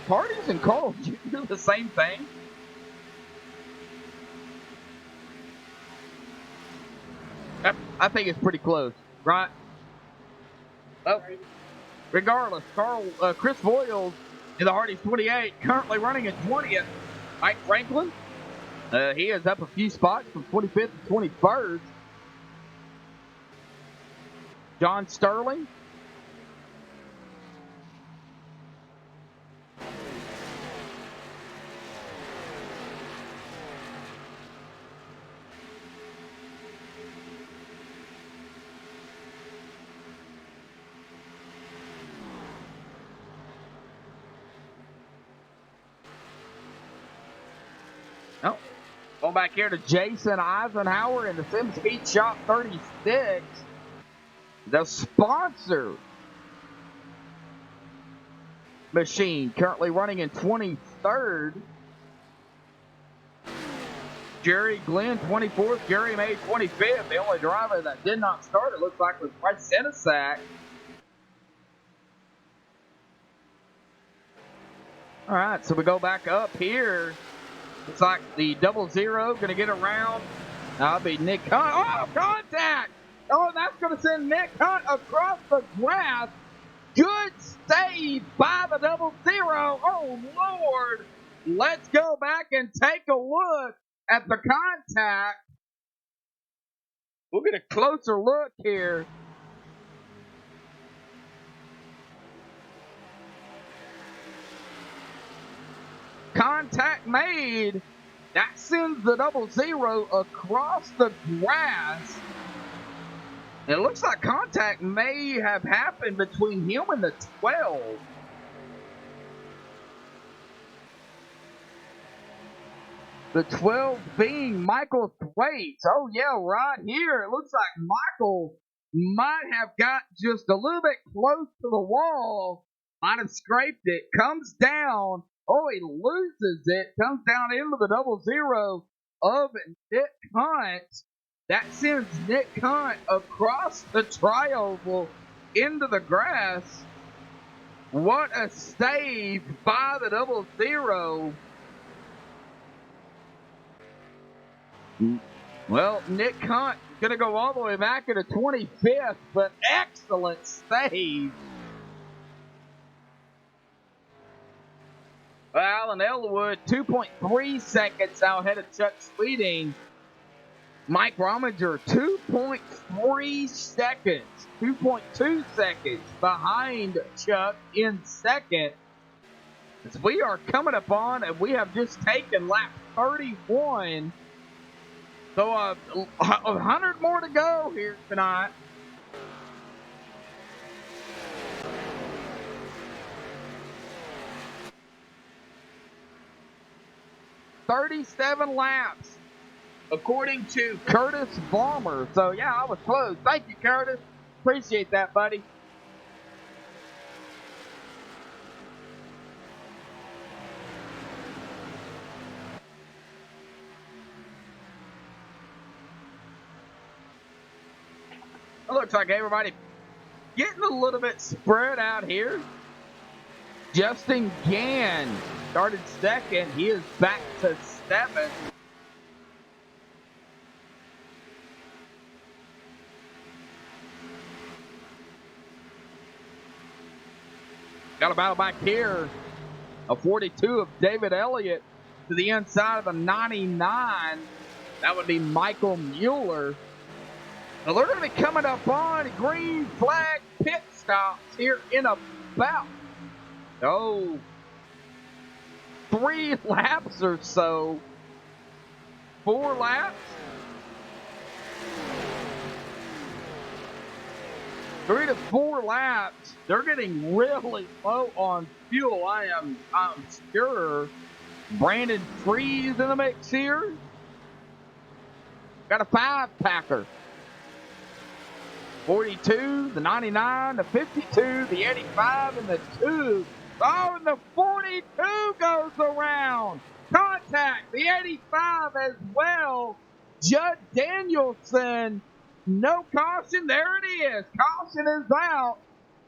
Hardys and Carl do the same thing? I think it's pretty close, right? Oh, regardless, Chris Boyle in the Hardy's 28, currently running in 20th. Mike Franklin, he is up a few spots from 25th to 21st. John Sterling. Oh, going back here to Jason Eisenhower in the Sim Speed Shop 36. The sponsor machine currently running in 23rd. Jerry Glenn 24th. Jerry May 25th. The only driver that did not start, it looks like, was Bryce Senesac. All right, so we go back up here. Looks like the 00 going to get around. That'll be Nick Hunt. Oh, contact! Oh, that's going to send Nick Hunt across the grass. Good save by the 00. Oh, Lord. Let's go back and take a look at the contact. We'll get a closer look here. Contact made. That sends the 00 across the grass. It looks like contact may have happened between him and the 12. The 12 being Michael Thwaites. Oh, yeah, right here. It looks like Michael might have got just a little bit close to the wall. Might have scraped it. Comes down. Oh, he loses it. Comes down into the 00 of Nick Hunt. That sends Nick Hunt across the tri-oval into the grass. What a save by the 00. Well, Nick Hunt is going to go all the way back into 25th, but excellent save. Well, Alan Elwood, 2.3 seconds out ahead of Chuck Sweeting. Mike Rominger, 2.3 seconds, 2.2 seconds behind Chuck in second. As we are coming up on, and we have just taken lap 31. So 100 more to go here tonight. $37 laps, according to Curtis Balmer. So, yeah, I was close. Thank you, Curtis. Appreciate that, buddy. It looks like everybody getting a little bit spread out here. Justin Gann started second. He is back to 7th. Got a battle back here. A 42 of David Elliott to the inside of the 99. That would be Michael Mueller. Now they're going to be coming up on green flag pit stops here in about 3 laps or so. 4 laps. 3 to 4 laps. They're getting really low on fuel. I'm sure. Brandon Freeze in the mix here. Got a 5-packer. 42, the 99, the 52, the 85, and the 2. Oh, and the 42 goes around. Contact, the 85 as well. Judd Danielson No caution. There it is. Caution is out.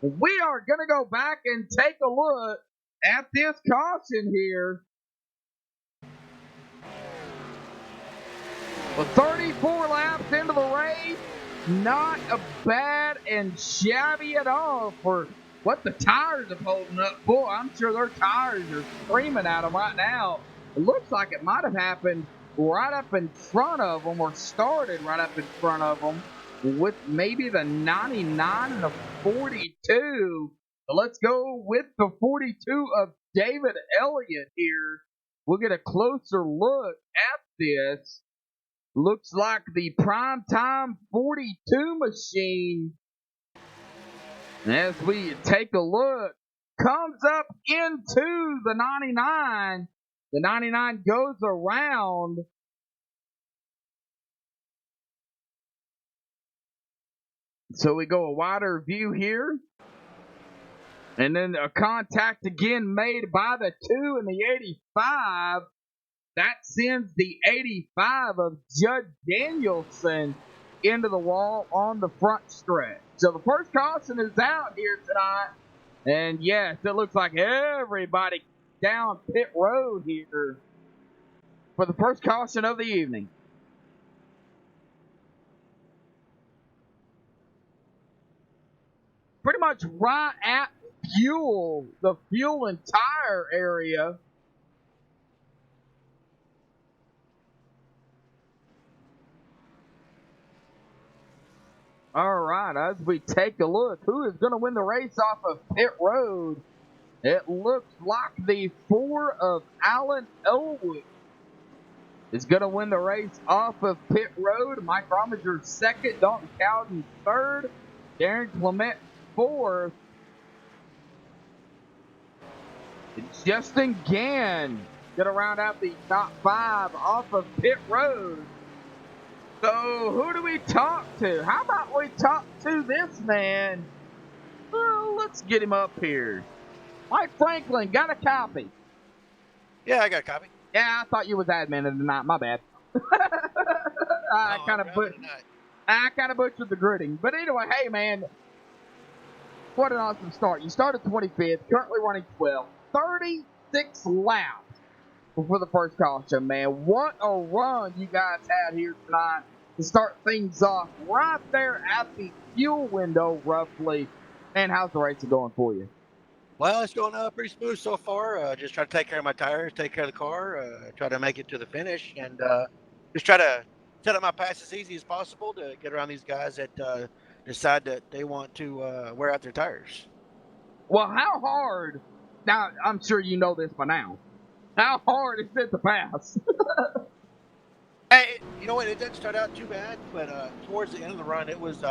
We are going to go back and take a look at this caution here. Well, 34 laps into the race, not a bad and shabby at all for what the tires are holding up. Boy, I'm sure their tires are screaming at them right now. It looks like it might have happened right up in front of them, or started right up in front of them, with maybe the 99 and the 42. So let's go with the 42 of David Elliott here. We'll get a closer look at this. Looks like the primetime 42 machine, as we take a look, comes up into the 99. The 99 goes around. So we go a wider view here. And then a contact again made by the 2 and the 85. That sends the 85 of Judd Danielson into the wall on the front stretch. So the first caution is out here tonight. And yes, it looks like everybody down pit road here for the first caution of the evening. Pretty much right at the fuel and tire area. All right, as we take a look, who is going to win the race off of pit road? It looks like the 4 of Alan Elwood is going to win the race off of pit road. Mike Rominger second, Dalton Cowden third, Darren Clement fourth. Justin Gann going to round out the top 5 off of pit road. So, who do we talk to? How about we talk to this man? Well, let's get him up here. Mike Franklin, got a copy? Yeah, I got a copy. Yeah, I thought you was admin of the night. My bad. I kind of butchered the gritting. But anyway, hey, man, what an awesome start. You started 25th, currently running 12th, 36 laps before the first caution, man. What a run you guys had here tonight to start things off right there at the fuel window, roughly. Man, how's the race going for you? Well, it's going pretty smooth so far. Just try to take care of my tires, take care of the car, try to make it to the finish, and just try to set up my pass as easy as possible to get around these guys that decide that they want to wear out their tires. Well, how hard? Now, I'm sure you know this by now. How hard is it to pass? Hey, you know what? It didn't start out too bad, but towards the end of the run, it was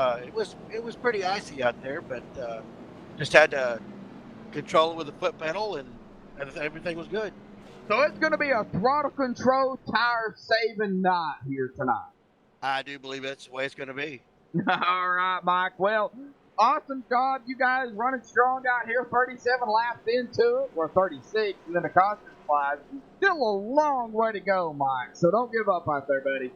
pretty icy out there. But just had to control it with the foot pedal, and everything was good. So it's going to be a throttle control, tire saving night here tonight. I do believe that's the way it's going to be. All right, Mike. Well, awesome job. You guys running strong out here. 37 laps into it, or 36, and then the caution flies. Still a long way to go, Mike. So don't give up out there, buddy.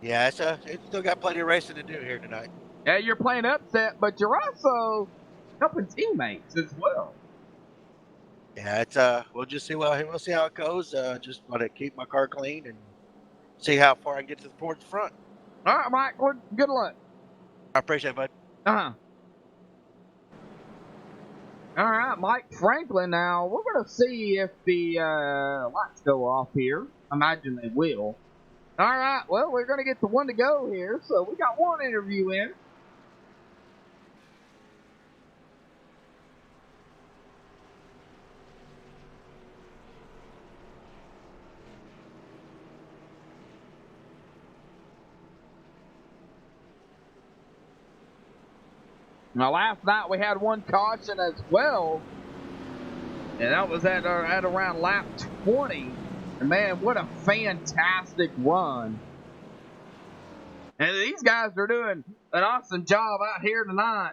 Yeah, it's still got plenty of racing to do here tonight. Yeah, you're playing upset, but you're also helping teammates as well. Yeah, it's we'll just see we'll see how it goes. Just want to keep my car clean and see how far I can get towards the front. All right, Mike. Well, good luck. I appreciate it, bud. All right, Mike Franklin. Now we're gonna see if the lights go off here. Imagine they will. All right. Well, we're gonna get the one to go here. So we got one interview in. Now, last night we had one caution as well, and that was at around lap 20. And man, what a fantastic run! And these guys are doing an awesome job out here tonight.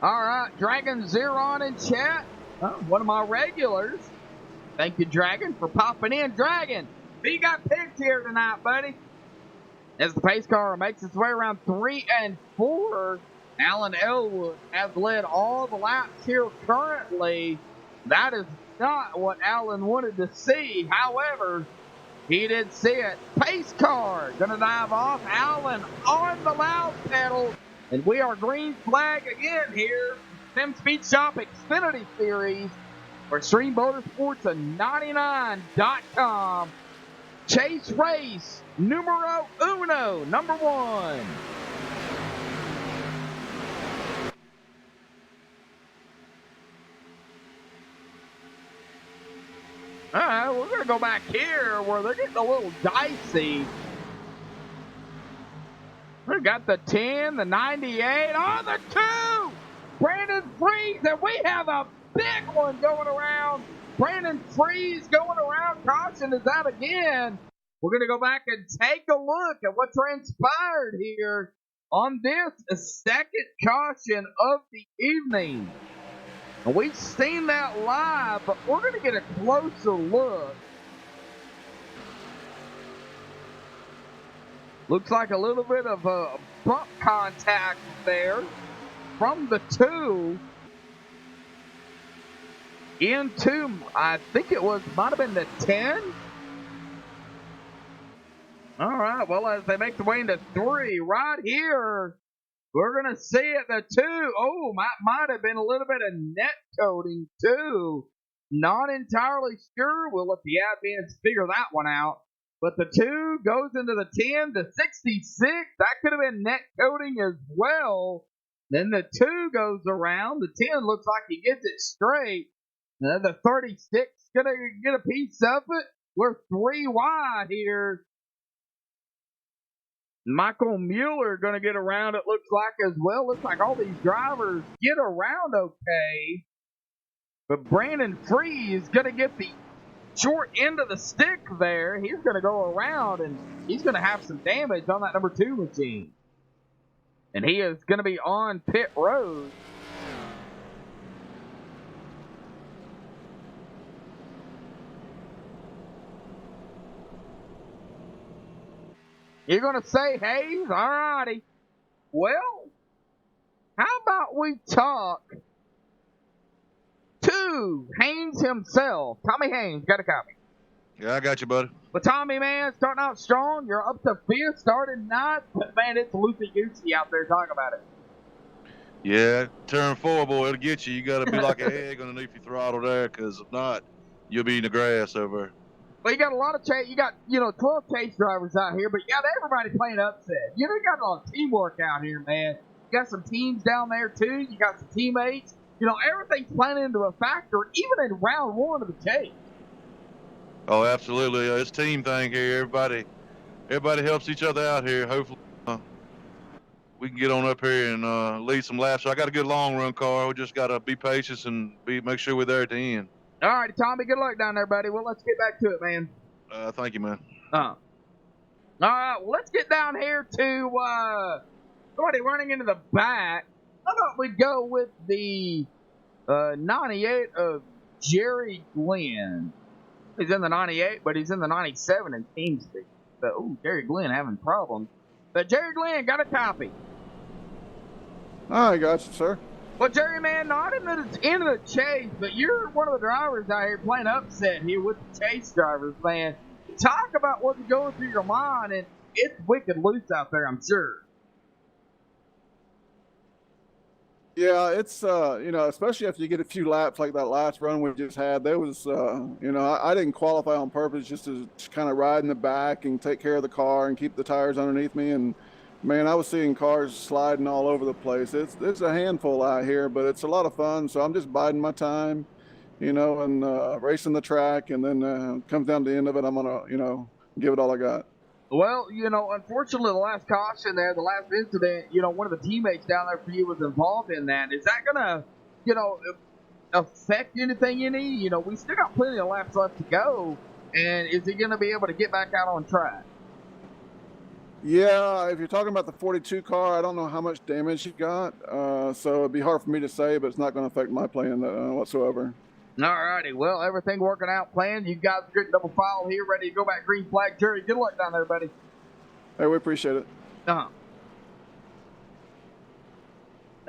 All right, Dragon Zeron in chat. One of my regulars. Thank you, Dragon, for popping in. Dragon, who you got picked here tonight, buddy? As the pace car makes its way around 3 and 4, Alan Elwood has led all the laps here currently. That is not what Alan wanted to see. However, he did see it. Pace car gonna dive off. Alan on the loud pedal. And we are green flag again here. Sim Speed Shop Xfinity Series for Extreme Motorsports and 99.com. Chase race numero uno, number 1. All right, we're going to go back here where they're getting a little dicey. We got the 10, the 98, the 2! Brandon Freeze, and we have a big one going around. Brandon Freeze going around. Caution is out again. We're going to go back and take a look at what transpired here on this second caution of the evening. And we've seen that live, but we're going to get a closer look. Looks like a little bit of a bump contact there from the 2 into, I think it might have been the 10. All right, well, as they make the way into 3, right here, we're going to see it, the 2. Oh, might have been a little bit of net coating, too. Not entirely sure. We'll let the admins figure that one out. But the 2 goes into the 10, the 66. That could have been net coating as well. Then the 2 goes around. The 10 looks like he gets it straight. And then the 36 going to get a piece of it. We're 3 wide here. Michael Mueller going to get around, it looks like, as well. Looks like all these drivers get around okay. But Brandon Freeze going to get the short end of the stick there. He's going to go around, and he's going to have some damage on that number 2 machine. And he is going to be on pit road. You're going to say, Hayes? All righty. Well, how about we talk to Haynes himself? Tommy Haynes, got a copy. Yeah, I got you, buddy. But Tommy, man, starting out strong. You're up to 5th, starting 9th. But, man, it's loosey-goosey out there. Talk about it. Yeah, turn 4, boy, it'll get you. You got to be like an egg underneath your throttle there, because if not, you'll be in the grass over. Well, you got a lot of chase. You got, 12 chase drivers out here, but you got everybody playing upset. You got a lot of teamwork out here, man. You got some teams down there, too. You got some teammates. Everything's playing into a factor, even in round 1 of the chase. Oh, absolutely. It's a team thing here. Everybody helps each other out here. Hopefully, we can get on up here and lead some laps. So I got a good long run car. We just got to be patient and make sure we're there at the end. All right, Tommy, good luck down there, buddy. Well, let's get back to it, man. Thank you, man. All right, well, let's get down here to somebody running into the back. I thought we'd go with the 98 of Jerry Glenn. He's in the 98, but he's in the 97 in team speed. So, Jerry Glenn having problems. But Jerry Glenn got a copy. I got you, sir. Well, Jerry, man, not in the end of the chase, but you're one of the drivers out here playing upset here with the chase drivers, man. Talk about what's going through your mind, and it's wicked loose out there, I'm sure. Yeah, it's, especially after you get a few laps like that last run we just had, there was, I didn't qualify on purpose just to kind of ride in the back and take care of the car and keep the tires underneath me. And, man, I was seeing cars sliding all over the place. It's a handful out here, but it's a lot of fun. So I'm just biding my time, and racing the track. And then comes down to the end of it, I'm going to, give it all I got. Well, unfortunately, the last caution there, the last incident, one of the teammates down there for you was involved in that. Is that going to, affect anything you need? We still got plenty of laps left to go. And is he going to be able to get back out on track? Yeah, if you're talking about the 42 car, I don't know how much damage he got, so it'd be hard for me to say, but it's not going to affect my plan whatsoever. All righty. Well, everything working out planned. You guys are good double file here, ready to go back green flag. Jerry, good luck down there, buddy. Hey, we appreciate it. Uh-huh.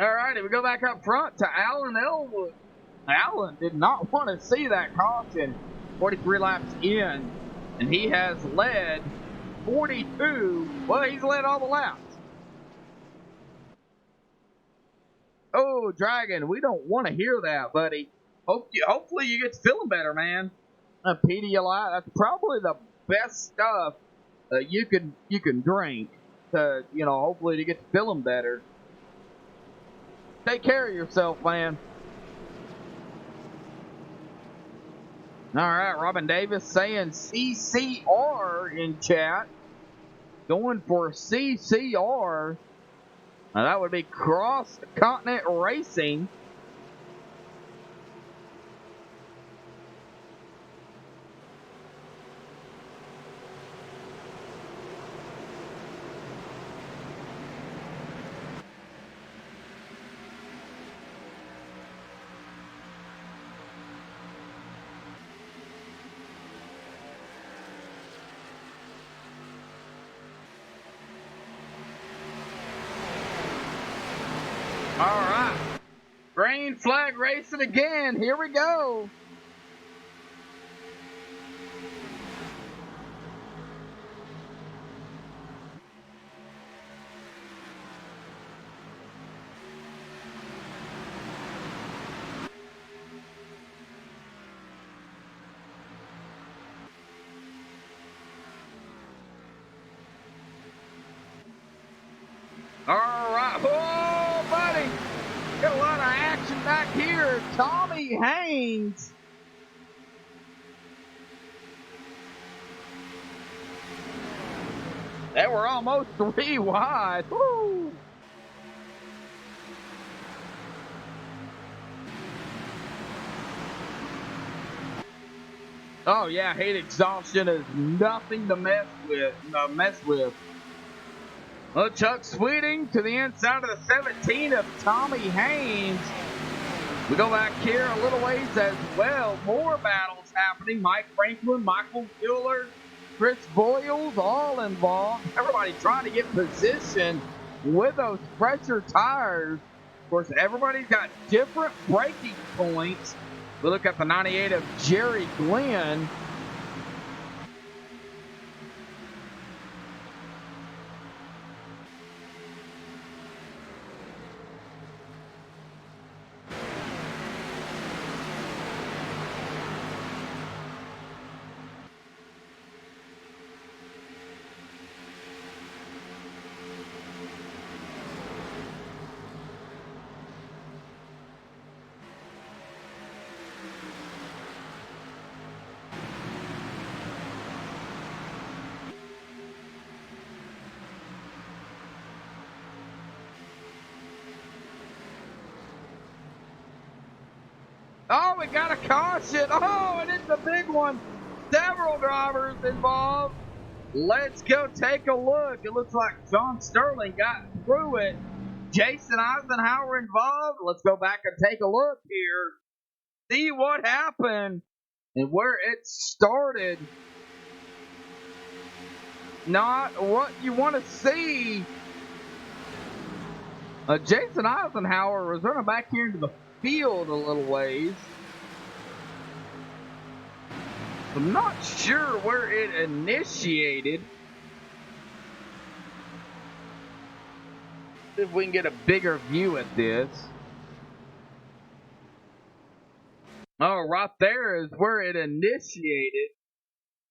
All righty, we go back up front to Alan Elwood. Alan did not want to see that caution. 43 laps in, and he has led 42. Well, he's led all the laps. Oh, Dragon, we don't want to hear that, buddy. Hopefully you get to feeling better, man. Pedialyte, that's probably the best stuff you can drink to, hopefully to get to feeling better. Take care of yourself, man. All right, Robin Davis saying CCR in chat. Going for CCR. Now that would be Cross Continent Racing. All right. Green flag racing again. Here we go. All right. Oh, buddy. Got a lot of action back here. Tommy Haynes. They were almost 3 wide. Woo. Oh yeah, heat exhaustion is nothing to mess with. Well, Chuck Sweeting to the inside of the 17 of Tommy Haynes. We go back here a little ways as well. More battles happening. Mike Franklin, Michael Mueller, Chris Boyles, all involved. Everybody trying to get position with those pressure tires. Of course, everybody's got different braking points. We look at the 98 of Jerry Glenn. Oh, we got a caution. Oh, and it's a big one. Several drivers involved. Let's go take a look. It looks like John Sterling got through it. Jason Eisenhower involved. Let's go back and take a look here. See what happened and where it started. Not what you want to see. Jason Eisenhower was running back here into the field a little ways. I'm not sure where it initiated. See if we can get a bigger view at this. Oh, right there is where it initiated.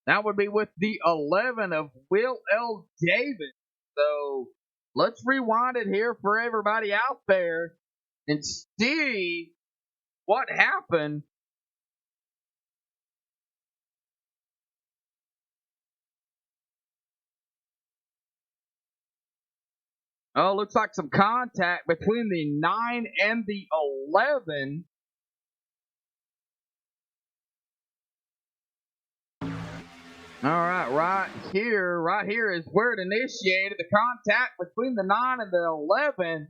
That would be with the 11 of Will L. Davis. So let's rewind it here for everybody out there and see what happened. Oh, looks like some contact between the 9 and the 11. All right here is where it initiated the contact between the 9 and the 11.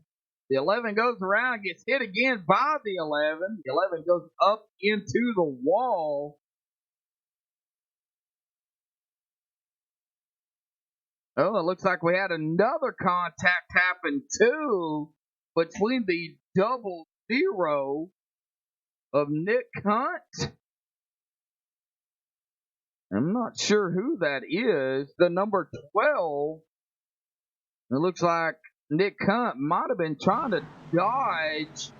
The 11 goes around and gets hit again by the 11. The 11 goes up into the wall. Oh, it looks like we had another contact happen too between the 00 of Nick Hunt. I'm not sure who that is. The number 12. It looks like Nick Hunt might have been trying to dodge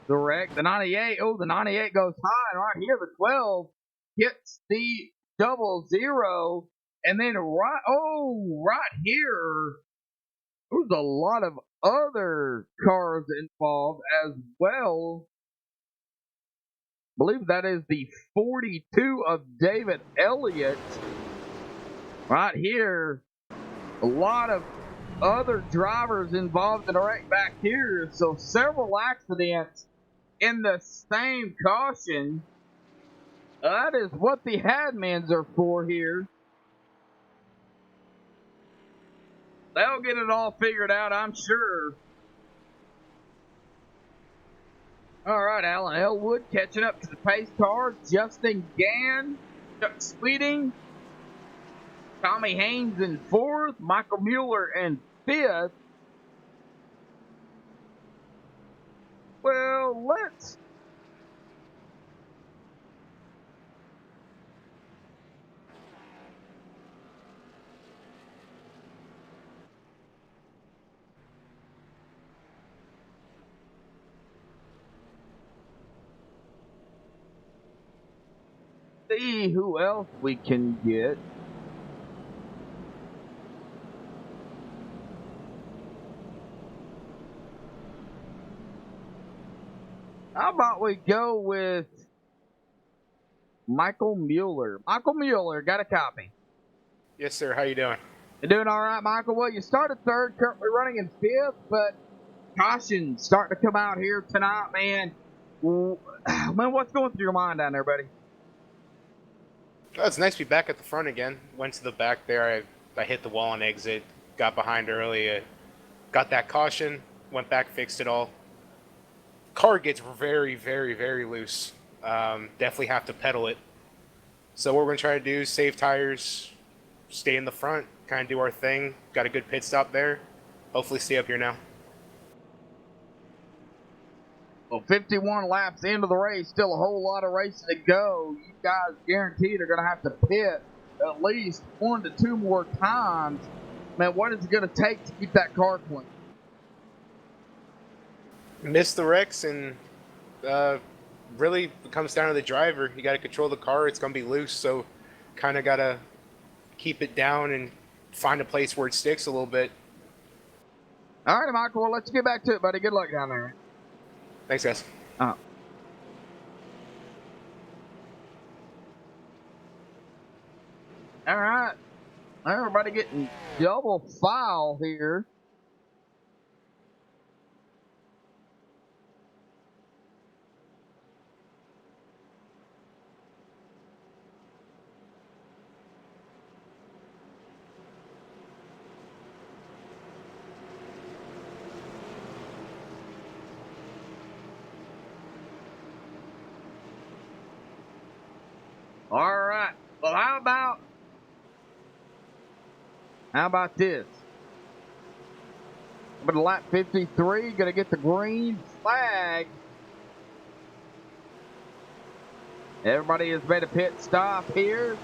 the wreck. The 98. Oh, the 98 goes high. And right here, the 12 hits the 00. And then right here, there's a lot of other cars involved as well. I believe that is the 42 of David Elliott. Right here, a lot of other drivers involved in the wreck back here. So several accidents in the same caution. That is what the admins are for here. They'll get it all figured out, I'm sure. All right, Alan Elwood catching up to the pace car. Justin Gann, Chuck Sweeting, Tommy Haynes in 4th, Michael Mueller in 5th. Well, let's see who else we can get. How about we go with Michael Mueller? Michael Mueller, got a copy. Yes, sir. How you doing? You doing all right, Michael? Well, you started 3rd, currently running in 5th, but caution starting to come out here tonight, man. Man, what's going through your mind down there, buddy? Oh, it's nice to be back at the front again. Went to the back there. I hit the wall on exit. Got behind early. Got that caution. Went back, fixed it all. Car gets very, very, very loose. Definitely have to pedal it. So what we're going to try to do is save tires, stay in the front, kind of do our thing. Got a good pit stop there. Hopefully stay up here now. Well, 51 laps into the race, still a whole lot of racing to go. You guys guaranteed are going to have to pit at least 1 to 2 more times. Man, what is it going to take to keep that car clean? Miss the wrecks, and really it comes down to the driver. You got to control the car. It's going to be loose, so kind of got to keep it down and find a place where it sticks a little bit. All right, Michael, well, let's get back to it, buddy. Good luck down there. Thanks, guys. All right. Everybody getting double file here. All right. Well, how about this? But lap 53, gonna get the green flag. Everybody has made a pit stop here.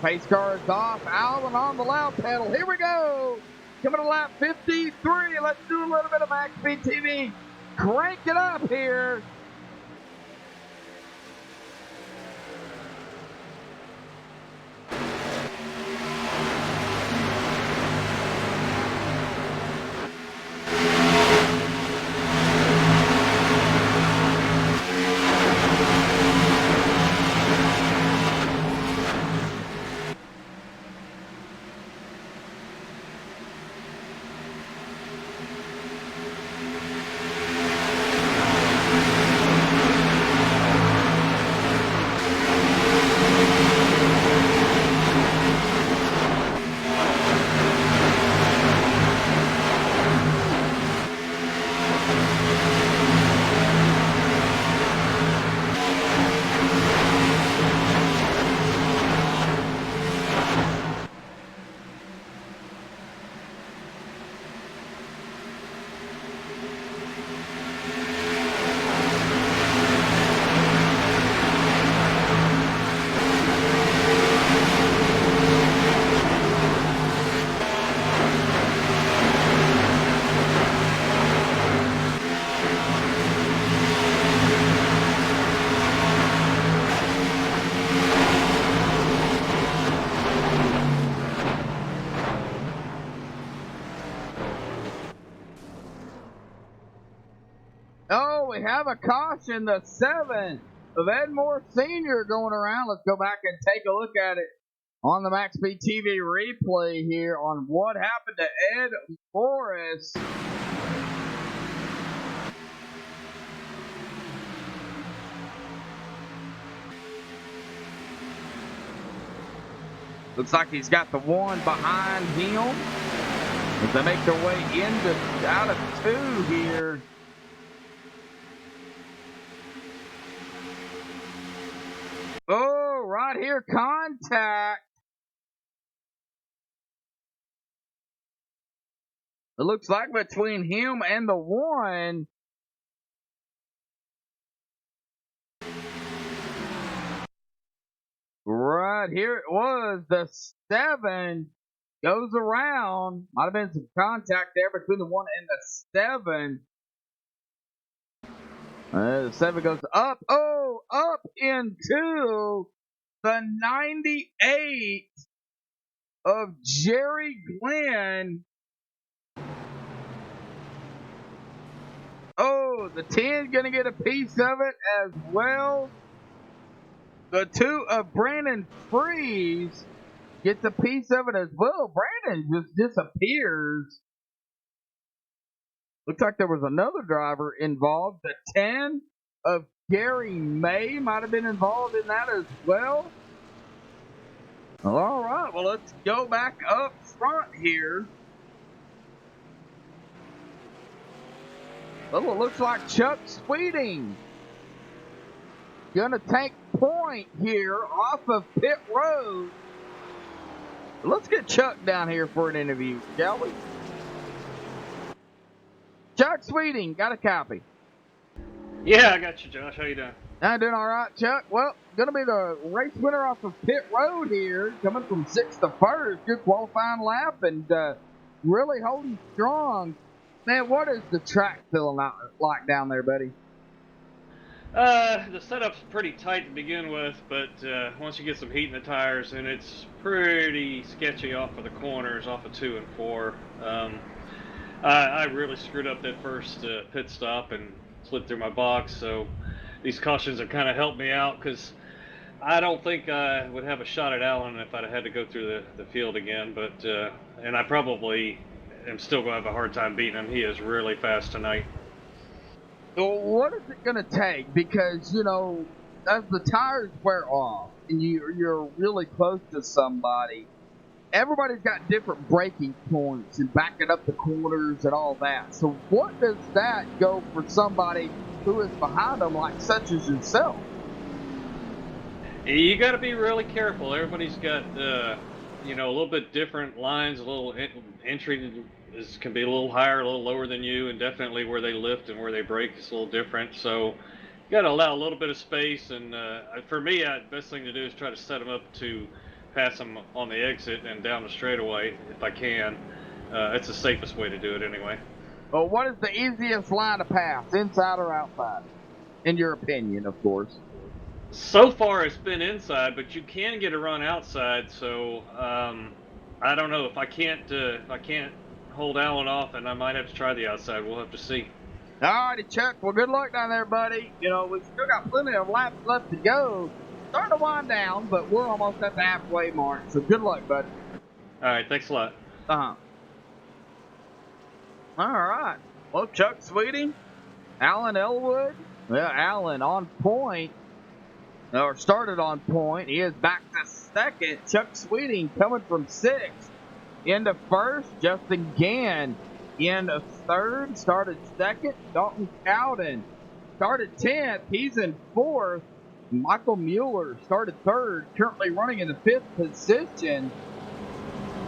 Pace car is off. Alvin on the loud pedal. Here we go. Coming to lap 53. Let's do a little bit of MaxSpeedTV. Crank it up here. Oh, we have a caution, the 7 of Edmore Sr. going around. Let's go back and take a look at it on the MaxSpeedTV replay here on what happened to Ed Morris. Looks like he's got the 1 behind him as they make their way out of 2 here. Oh, right here, contact. It looks like between him and the 1. Right here it was. The 7 goes around. Might have been some contact there between the 1 and the 7. The 7 goes up. Oh, up into the 98 of Jerry Glenn. Oh, the 10 going to get a piece of it as well. The 2 of Brandon Freeze gets a piece of it as well. Brandon just disappears. Looks like there was another driver involved. The 10 of Gary May might have been involved in that as well. All right, well, let's go back up front here. Well, it looks like Chuck Sweeting gonna take point here off of pit road. Let's get Chuck down here for an interview, shall we? Chuck Sweeting, got a copy. Yeah, I got you, Josh. How you doing? I'm doing all right, Chuck. Well, gonna be the race winner off of pit road here, coming from 6th to 1st. Good qualifying lap and really holding strong. Man, what is the track feeling like down there, buddy? The setup's pretty tight to begin with, but once you get some heat in the tires, and it's pretty sketchy off of the corners, off of 2 and 4. I really screwed up that first pit stop and slid through my box, so these cautions have kind of helped me out because I don't think I would have a shot at Allen if I'd had to go through the field again, but and I probably am still going to have a hard time beating him. He is really fast tonight. Well, what is it going to take? Because, you know, as the tires wear off and you're really close to somebody, everybody's got different braking points and backing up the corners and all that. So what does that go for somebody who is behind them, like such as yourself? You got to be really careful. Everybody's got, you know, a little bit different lines. A little entry can be a little higher, a little lower than you, and definitely where they lift and where they brake is a little different. So you got to allow a little bit of space. And for me, the best thing to do is try to set them up to pass them on the exit and down the straightaway if I can. It's the safest way to do it anyway. Well, what is the easiest line to pass, inside or outside? In your opinion, of course. So far, it's been inside, but you can get a run outside. So I don't know if I can't hold Allen off, and I might have to try the outside. We'll have to see. All righty, Chuck. Well, good luck down there, buddy. You know, we've still got plenty of laps left to go. Starting to wind down, but we're almost at the halfway mark. So good luck, buddy. All right, thanks a lot. All right. Well, Chuck Sweeting, Alan Elwood. Well, Alan on point, or started on point. He is back to 2nd. Chuck Sweeting coming from 6th into 1st. Justin Gann into 3rd. Started 2nd. Dalton Cowden started 10th. He's in 4th. Michael Mueller started 3rd, currently running in the 5th position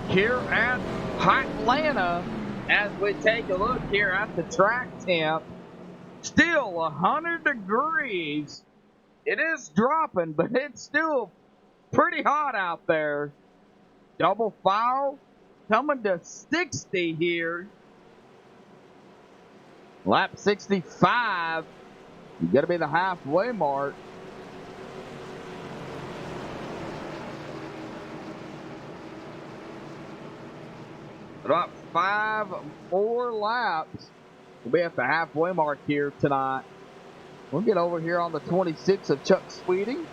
here at Atlanta. As we take a look here at the track temp, still 100 degrees. It is dropping, but it's still pretty hot out there. Double file coming to 60 here. Lap 65. You got to be the halfway mark. About 5 more laps We'll be at the halfway mark here tonight. We'll get over here on the 26 of Chuck Sweeting.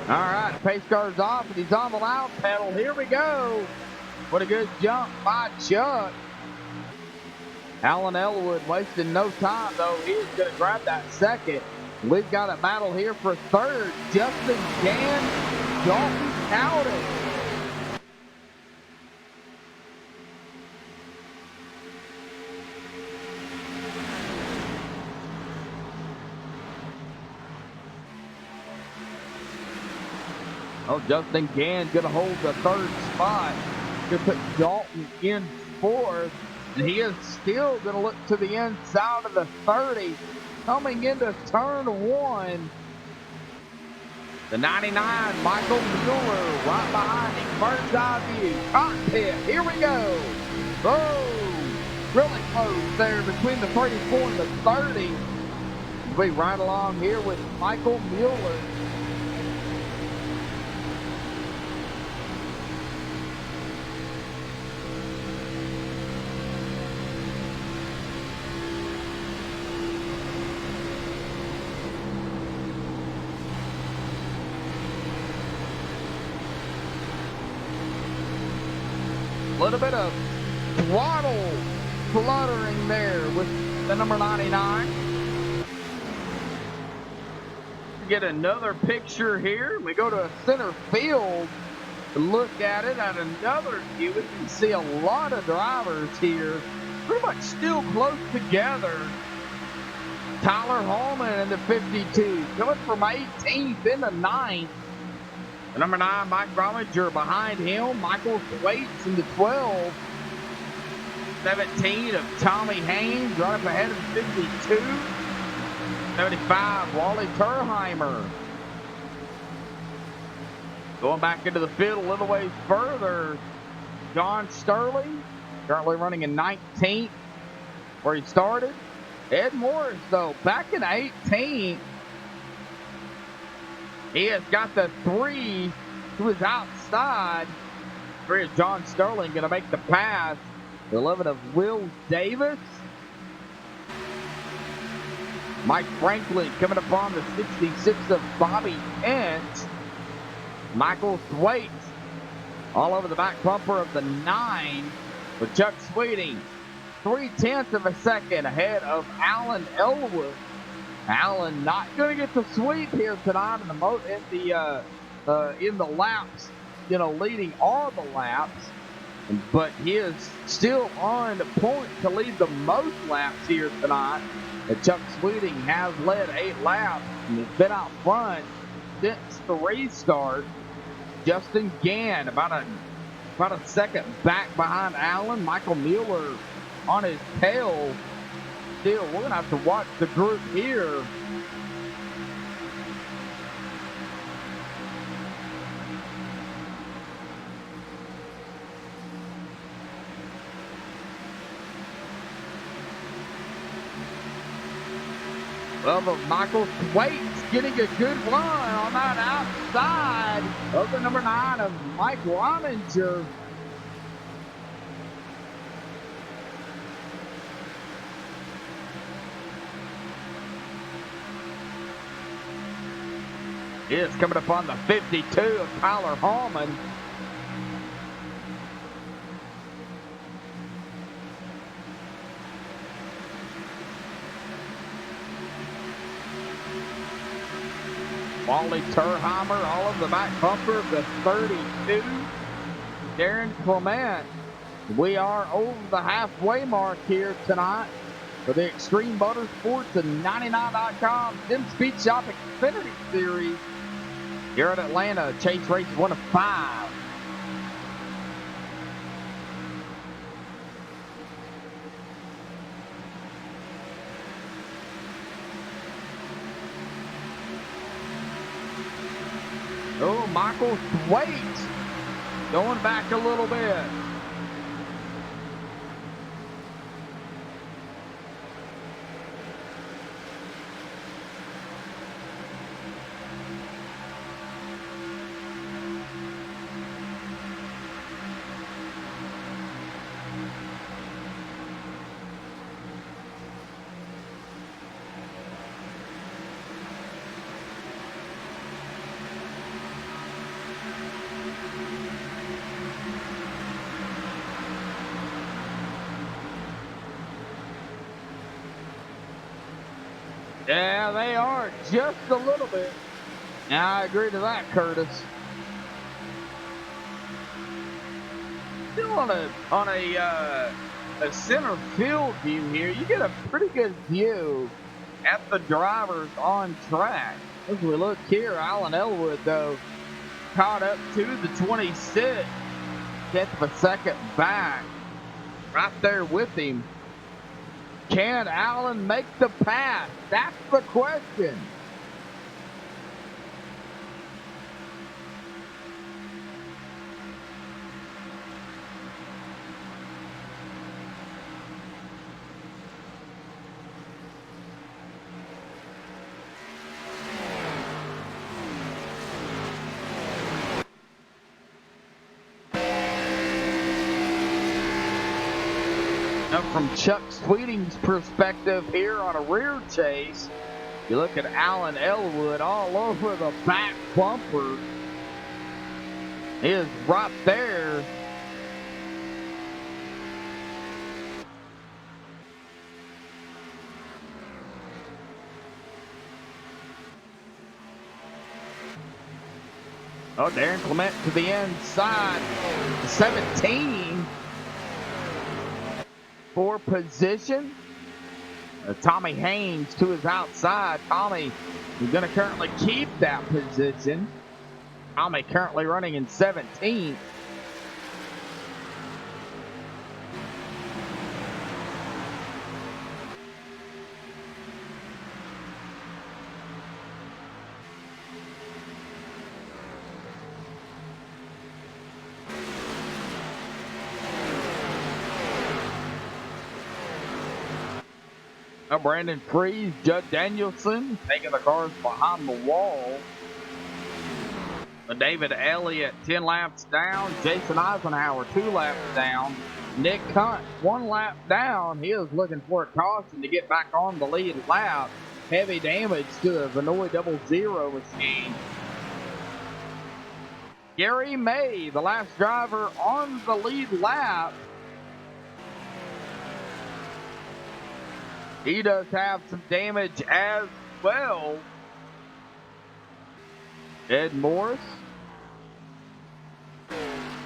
All right, pace car's off, and he's on the loud pedal. Here we go. What a good jump by Chuck. Alan Elwood wasting no time, though. He is going to grab that second. We've got a battle here for third. Justin Gann, Dalton Cowden. Oh, Justin Gann going to hold the third spot. Going to put Dalton in fourth. And he is still going to look to the inside of the 30. Coming into turn one. The 99, Michael Mueller, right behind him. Bird's eye view. Cockpit. Here we go. Oh, really close there between the 34 and the 30. We'll be right along here with Michael Mueller. A little bit of throttle fluttering there with the number 99. Get another picture here. We go to center field to look at it at another view. We can see a lot of drivers here, pretty much still close together. Tyler Hallman in the 52, coming from 18th in the 9th. The number 9, Mike Grominger behind him. Michael Thwaites in the 12. 17 of Tommy Haynes right up ahead of 52. 75, Wally Turheimer. Going back into the field a little ways further, John Sterling, currently running in 19th, where he started. Ed Morris, though, back in 18th. He has got the 3 to his outside. 3 is John Sterling going to make the pass. The 11 of Will Davis. Mike Franklin coming up on the 66 of Bobby Kent. Michael Thwaites all over the back bumper of the 9 with Chuck Sweeting. 0.3 of a second ahead of Alan Elwood. Allen not going to get the sweep here tonight in the laps, leading all the laps, but he is still on point to lead the most laps here tonight. And Chuck Sweeting has led 8 laps and has been out front since the restart. Justin Gann about a second back behind Allen. Michael Mueller on his tail. Still, we're going to have to watch the group here. Well, but Michael Thwaites getting a good run on that outside of the number 9 of Mike Rominger. Is coming up on the 52 of Tyler Hallman. Wally Turheimer all over the back bumper of the 32. Darren Clement. We are over the halfway mark here tonight for the Extreme Motorsports and 99.com Sim Speed Shop Xfinity Series. Here at Atlanta, Chase Race 1 of 5. Oh, Michael Thwaites going back a little bit. Yeah, they are just a little bit. Yeah, I agree to that, Curtis. Still on a center field view here, you get a pretty good view at the drivers on track. As we look here, Alan Elwood, though, caught up to the 26, 10th of a second back, right there with him. Can Alan make the pass? That's the question. From Chuck Sweeting's perspective here on a rear chase, you look at Alan Elwood all over the back bumper. He is right there. Oh, Darren Clement to the inside. 17. For position. Tommy Haynes to his outside. Tommy is going to currently keep that position. Tommy currently running in 17th. Brandon Freeze, Judd Danielson taking the cars behind the wall. David Elliott 10 laps down. Jason Eisenhower 2 laps down. Nick Hunt 1 lap down. He is looking for a caution to get back on the lead lap. Heavy damage to the Vinoy 00 machine. Gary May, the last driver on the lead lap. He does have some damage as well. Ed Morris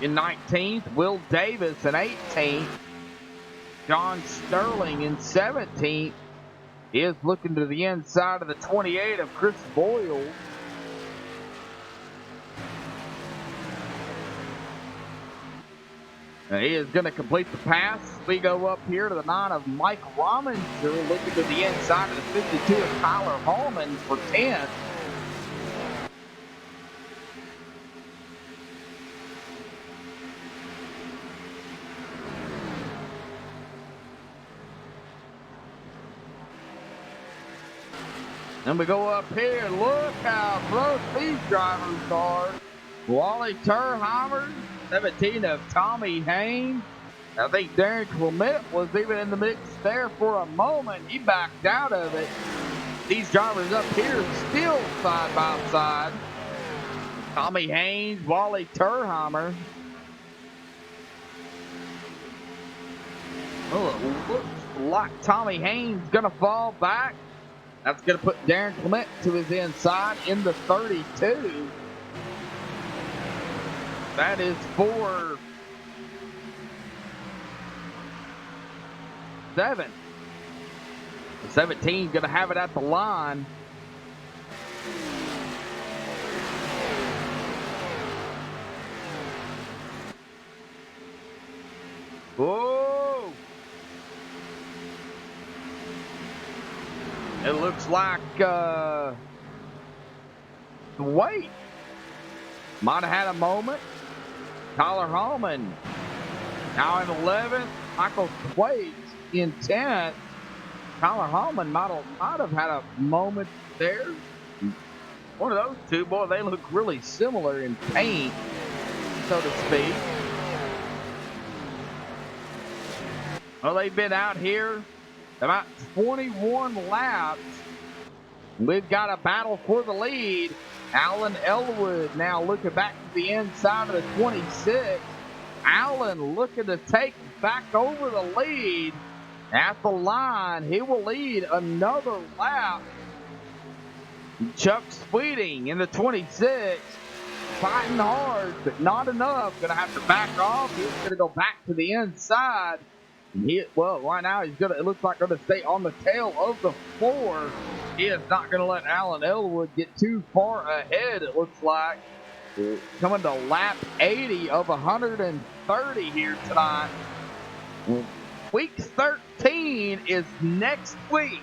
in 19th. Will Davis in 18th. John Sterling in 17th. He is looking to the inside of the 28 of Chris Boyle. He is going to complete the pass. We go up here to the 9 of Mike Rominger, looking to the inside of the 52 of Tyler Hallman for 10th. Then we go up here. Look how close these drivers are. Wally Turheimer, 17 of Tommy Haynes. I think Darren Clement was even in the mix there for a moment. He backed out of it. These drivers up here still side by side. Tommy Haynes, Wally Turheimer. Oh, it looks like Tommy Haynes going to fall back. That's going to put Darren Clement to his inside in the 32. That is for 7. The 17 going to have it at the line. Whoa! It looks like wait. Might have had a moment. Tyler Hallman now in 11th. Michael Thwaites in 10th. Tyler Hallman might have had a moment there. One of those two, boy, they look really similar in paint, so to speak. Well, they've been out here about 21 laps. We've got a battle for the lead. Alan Elwood now looking back to the inside of the 26. Alan looking to take back over the lead at the line. He will lead another lap Chuck Sweeting in the 26. Fighting hard, but not enough. Gonna have to back off. He's gonna go back to the inside. Well, right now he's gonna. It looks like gonna stay on the tail of the 4. He is not gonna let Alan Elwood get too far ahead. It looks like coming to lap 80 of 130 here tonight. Week 13 is next week.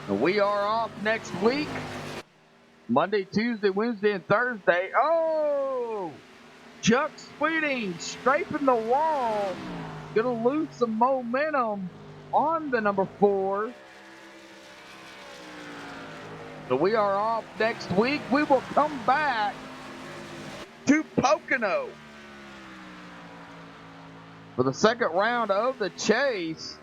We are off next week. Monday, Tuesday, Wednesday, and Thursday. Oh! Chuck Sweeting scraping the wall. Gonna lose some momentum on the number 4. So we are off next week. We will come back to Pocono for the second round of the chase.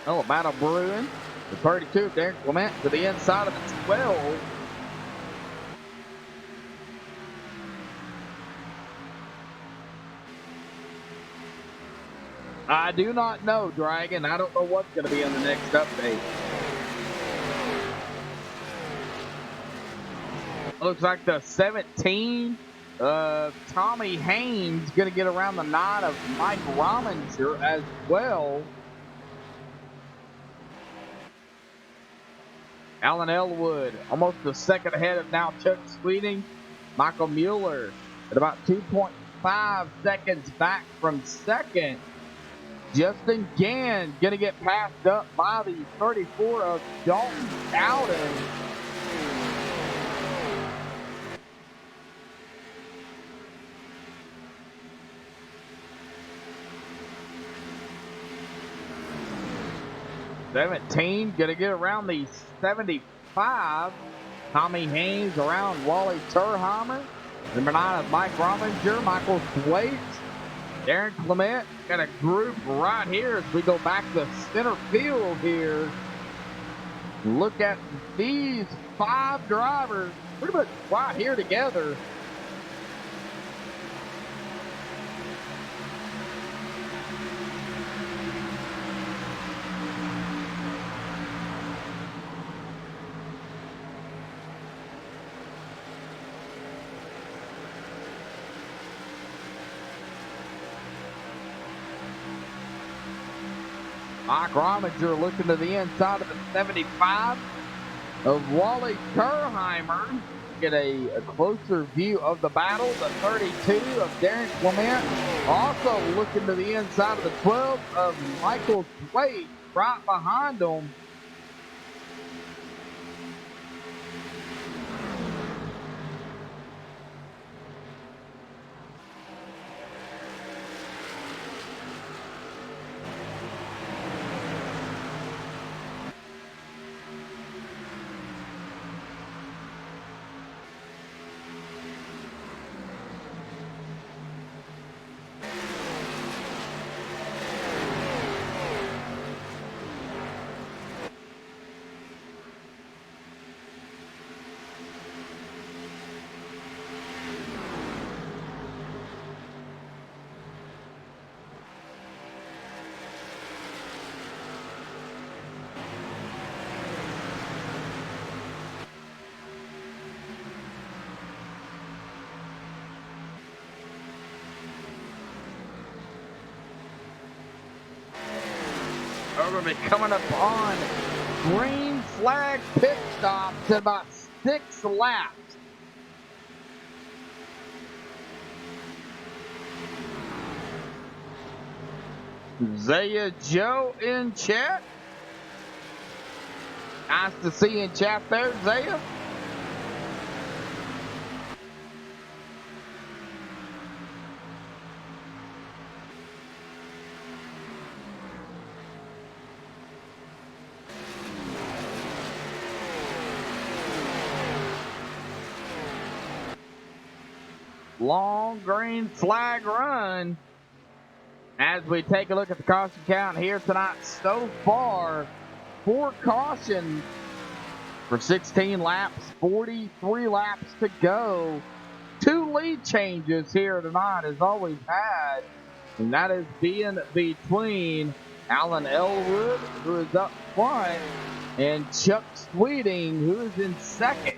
Oh, a battle brewing. The 32, Darren Clement to the inside of the 12. I do not know, Dragon. I don't know what's going to be in the next update. Looks like the 17 of Tommy Haynes going to get around the 9 of Mike Rominger as well. Alan Elwood, almost a second ahead of now Chuck Sweeting. Michael Mueller at about 2.5 seconds back from second. Justin Gann going to get passed up by the 34 of Dalton Cowden. $17 going to get around the 75. Tommy Haynes around Wally Turheimer. Number 9 is Mike Rominger, Michael Thwaites. Darren Clement got a group right here as we go back to center field here. Look at these 5 drivers pretty much right here together. Mike Rominger looking to the inside of the 75 of Wally Turheimer. Get a closer view of the battle. The 32 of Darren Clement. Also looking to the inside of the 12 of Michael Thwaites right behind him. We're going to be coming up on green flag pit stops at about 6 laps. Zaya Joe in chat. Nice to see you in chat there, Zaya. long green flag run. As we take a look at the caution count here tonight, so far, 4 cautions for 16 laps, 43 laps to go. 2 lead changes here tonight, as always had, and that is being between Alan Elwood, who is up front, and Chuck Sweeting, who is in second.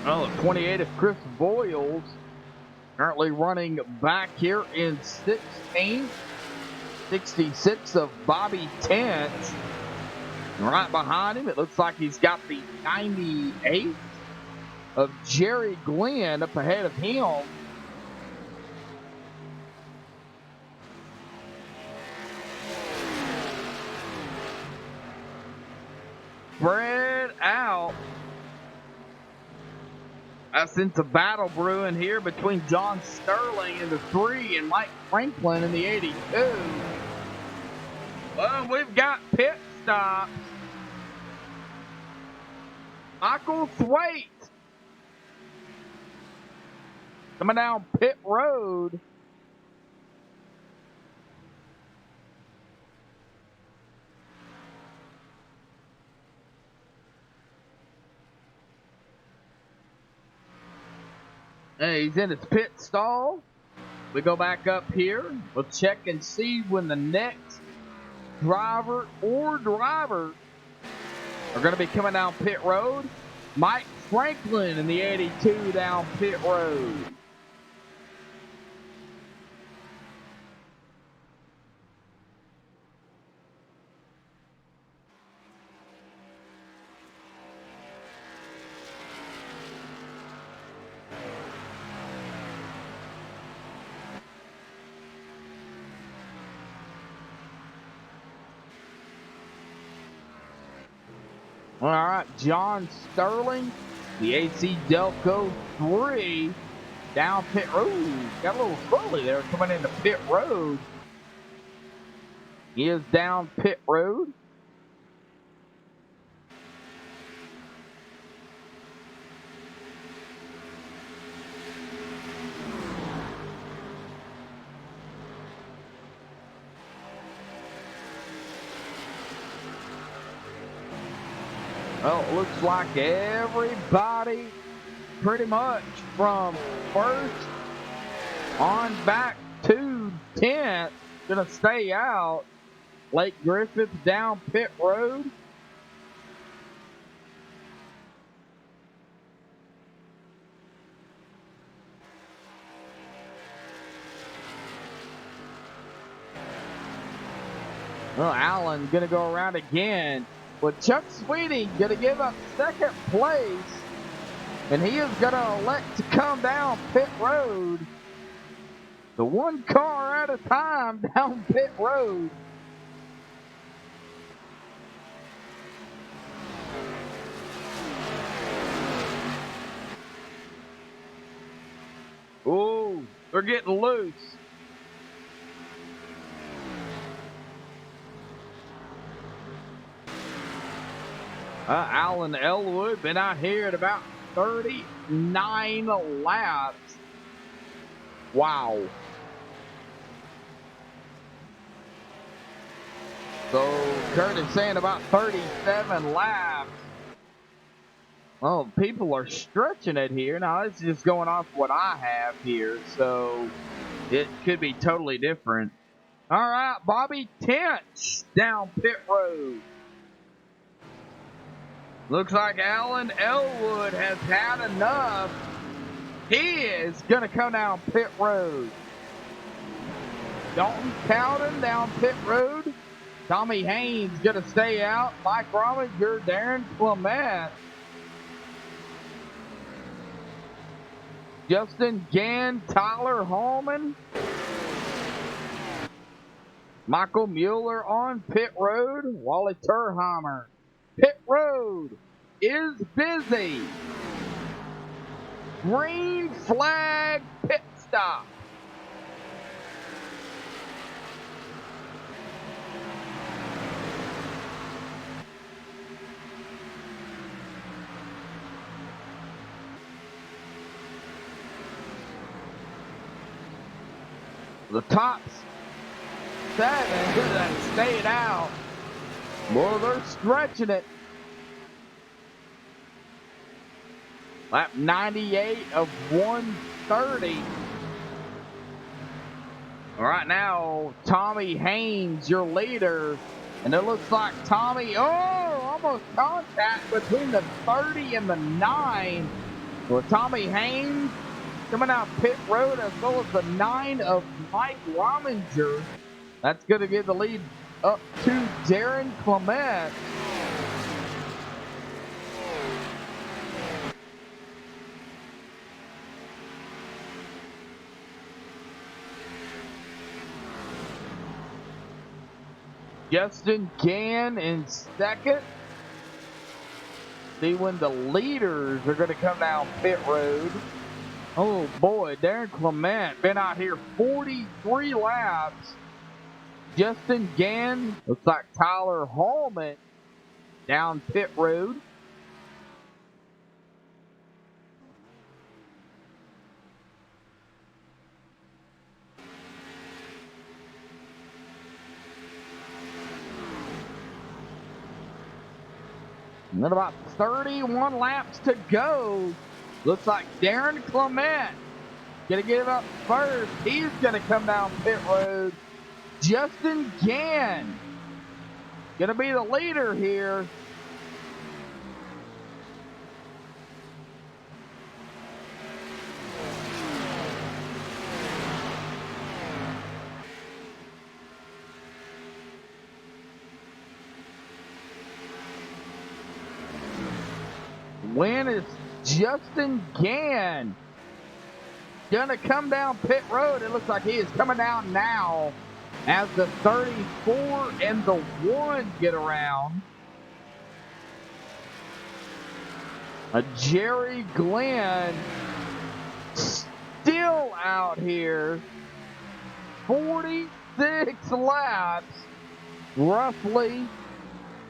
Well, 28 of Chris Boyles, currently running back here in 16th. 66 of Bobby Tench. Right behind him, it looks like he's got the 98 of Jerry Glenn up ahead of him. Spread out. I sense a battle brewing here between John Sterling in the 3 and Mike Franklin in the 82. Well, we've got pit stops. Michael Thwaite coming down pit road. Hey, he's in his pit stall. We go back up here. We'll check and see when the next driver or drivers are going to be coming down pit road. Mike Franklin in the 82 down pit road. All right, John Sterling, the AC Delco 3, down pit road. Got a little slowly there coming into pit road. He is down pit road. Well, it looks like everybody pretty much from first on back to 10th gonna stay out. Blake Griffith down pit road. Well, Allen gonna go around again. With Chuck Sweeting going to give up second place, and he is going to elect to come down pit road. The 1 car at a time down pit road. Oh, they're getting loose. Alan Elwood been out here at about 39 laps. Wow. So Kurt is saying about 37 laps. Well, people are stretching it here. Now, this is just going off what I have here, so it could be totally different. All right, Bobby Tench down pit road. Looks like Alan Elwood has had enough. He is going to come down pit road. Dalton Cowden down pit road. Tommy Haynes going to stay out. Mike Rominger, Darren Clement. Justin Gann, Tyler Hallman. Michael Mueller on pit road. Wally Turheimer. Pit road. is busy. Green flag pit stop. The top 7 that stayed out. Well, they're stretching it. Lap 98 of 130. Right now, Tommy Haynes, your leader. And it looks like Tommy, almost contact between the 30 and the 9. Well, Tommy Haynes coming out pit road, as well as the 9 of Mike Rominger. That's going to give the lead up to Darren Clement. Justin Gann in second. See when the leaders are going to come down pit road. Oh boy, Darren Clement been out here 43 laps. Justin Gann, looks like Tyler Hallman down pit road. And then about 31 laps to go. Looks like Darren Clement gonna get up first. He's gonna come down pit road. Justin Gann gonna be the leader here. When is Justin Gann gonna come down pit road? It looks like he is coming down now as the 34 and the 1 get around. Jerry Glenn still out here. 46 laps roughly.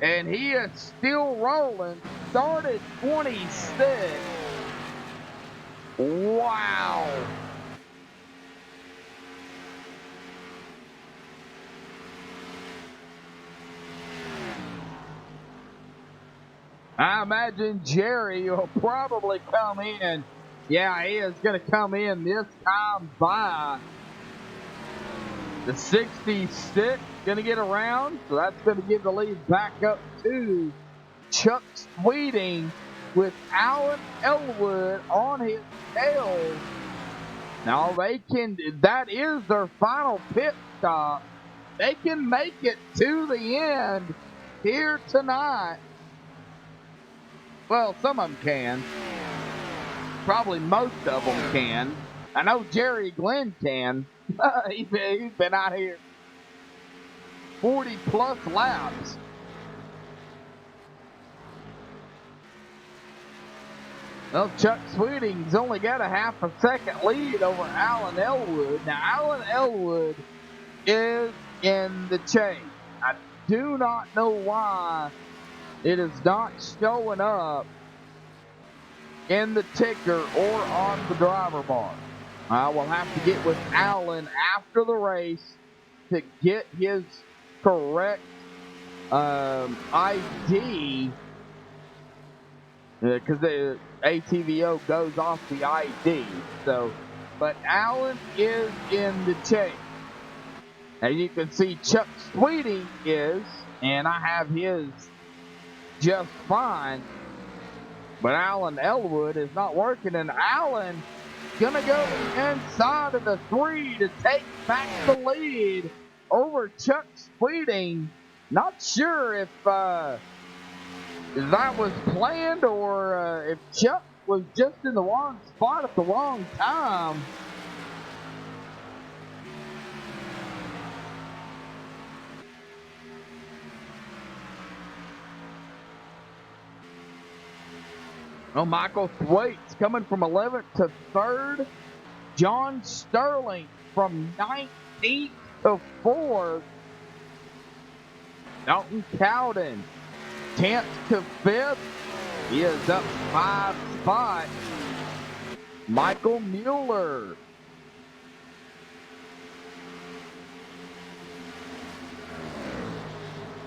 And he is still rolling. Started 26. Wow. I imagine Jerry will probably come in. Yeah, he is going to come in this time by the 66. Going to get around, so that's going to give the lead back up to Chuck Sweeting with Alan Elwood on his tail. Now that is their final pit stop. They can make it to the end here tonight. Well, some of them can. Probably most of them can. I know Jerry Glenn can. He's been out here 40 plus laps. Well, Chuck Sweeting's only got a half a second lead over Alan Elwood. Now, Alan Elwood is in the chase. I do not know why it is not showing up in the ticker or on the driver bar. I will have to get with Alan after the race to get his correct ID, because the ATVO goes off the ID. So, but Alan is in the chase. As you can see, Chuck Sweeting is, and I have his just fine. But Alan Elwood is not working, and Alan gonna go inside of the 3 to take back the lead over Chuck Sweeting. Not sure if that was planned or if Chuck was just in the wrong spot at the wrong time. Oh, Michael Thwaites coming from 11th to 3rd. John Sterling from 19th to 4th. Dalton Cowden, 10th to 5th. He is up 5 spots. Michael Mueller,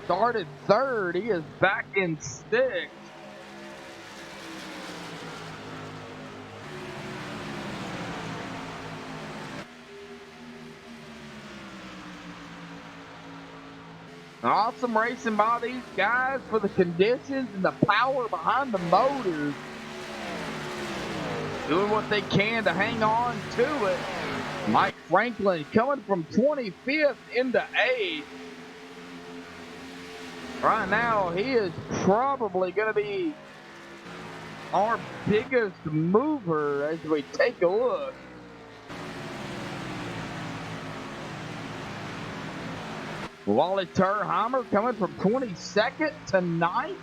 started 3rd. He is back in 6th. Awesome racing by these guys for the conditions and the power behind the motors. Doing what they can to hang on to it. Mike Franklin coming from 25th into 8th. Right now, he is probably going to be our biggest mover as we take a look. Wally Turheimer coming from 22nd to 9th.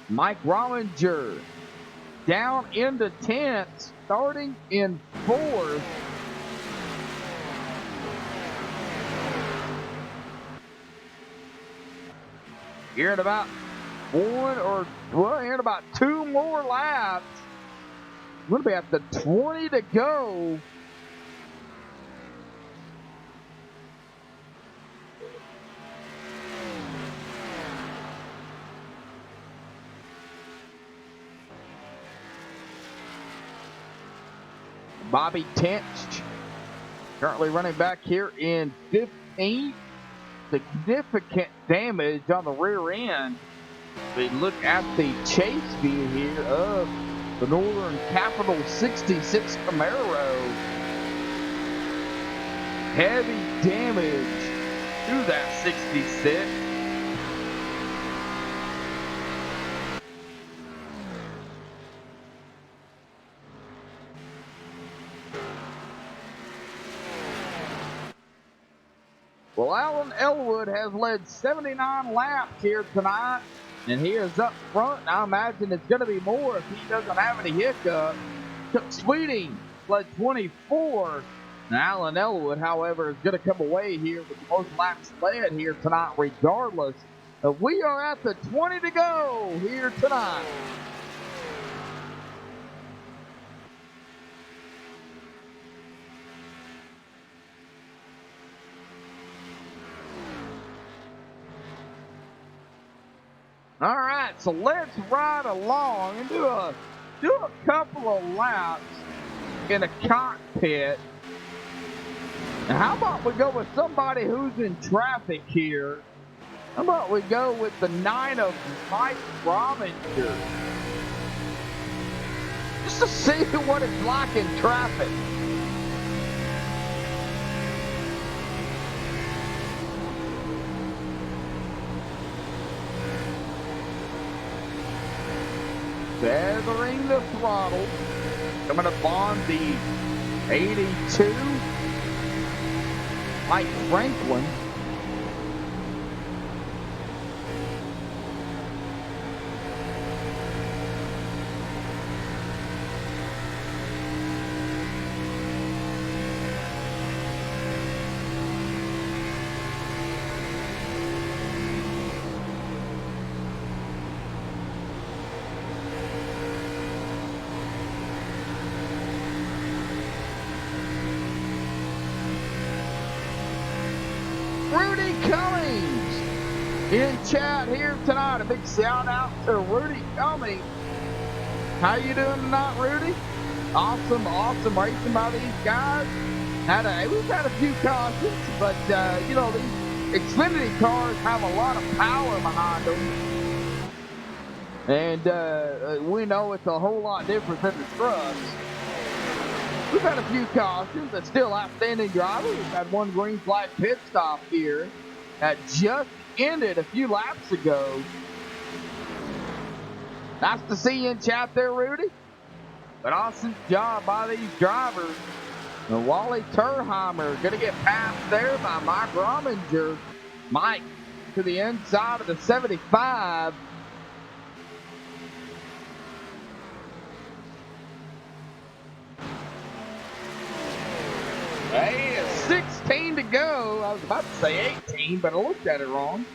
Mike Rominger down into 10th, starting in 4th. Here in about here in about 2 more laps. We're going to be at the 20 to go. Bobby Tench currently running back here in 15th. Significant damage on the rear end. We look at the chase view here of the Northern Capital 66 Camaro. Heavy damage to that 66. Well, Alan Elwood has led 79 laps here tonight, and he is up front. I imagine it's going to be more if he doesn't have any hiccups. Sweeting led 24. Now, Alan Elwood, however, is going to come away here with the most laps led here tonight regardless. We are at the 20 to go here tonight. All right, so let's ride along and do a couple of laps in a cockpit. Now, how about we go with somebody who's in traffic here? How about we go with the 9 of Mike Rominger? Just to see what it's like in traffic. Feathering the throttle, coming up on the 82, Mike Franklin. Rudy Cummings in chat here tonight. A big shout out to Rudy Cummings. How you doing tonight, Rudy? Awesome racing by these guys. We've had a few cautions, but you know, these Xfinity cars have a lot of power behind them, and we know it's a whole lot different than the trucks. We've had a few cautions, but still outstanding drivers. We've had one green flag pit stop here that just ended a few laps ago. Nice to see you in chat there, Rudy. But awesome job by these drivers. And Wally Turheimer going to get passed there by Mike Rominger. Mike to the inside of the 75. Hey, it's 16 to go. I was about to say 18, but I looked at it wrong.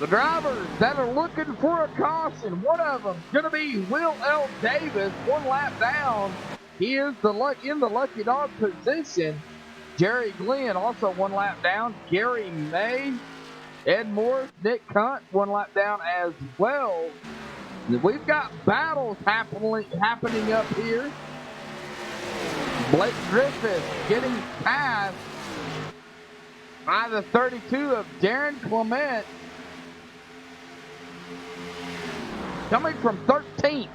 The drivers that are looking for a caution, one of them going to be Will L. Davis, 1 lap down. He is in the lucky dog position. Jerry Glenn also 1 lap down. Gary May, Ed Morris, Nick Hunt 1 lap down as well. We've got battles happening up here. Blake Griffith getting passed by the 32 of Darren Clement, coming from 13th.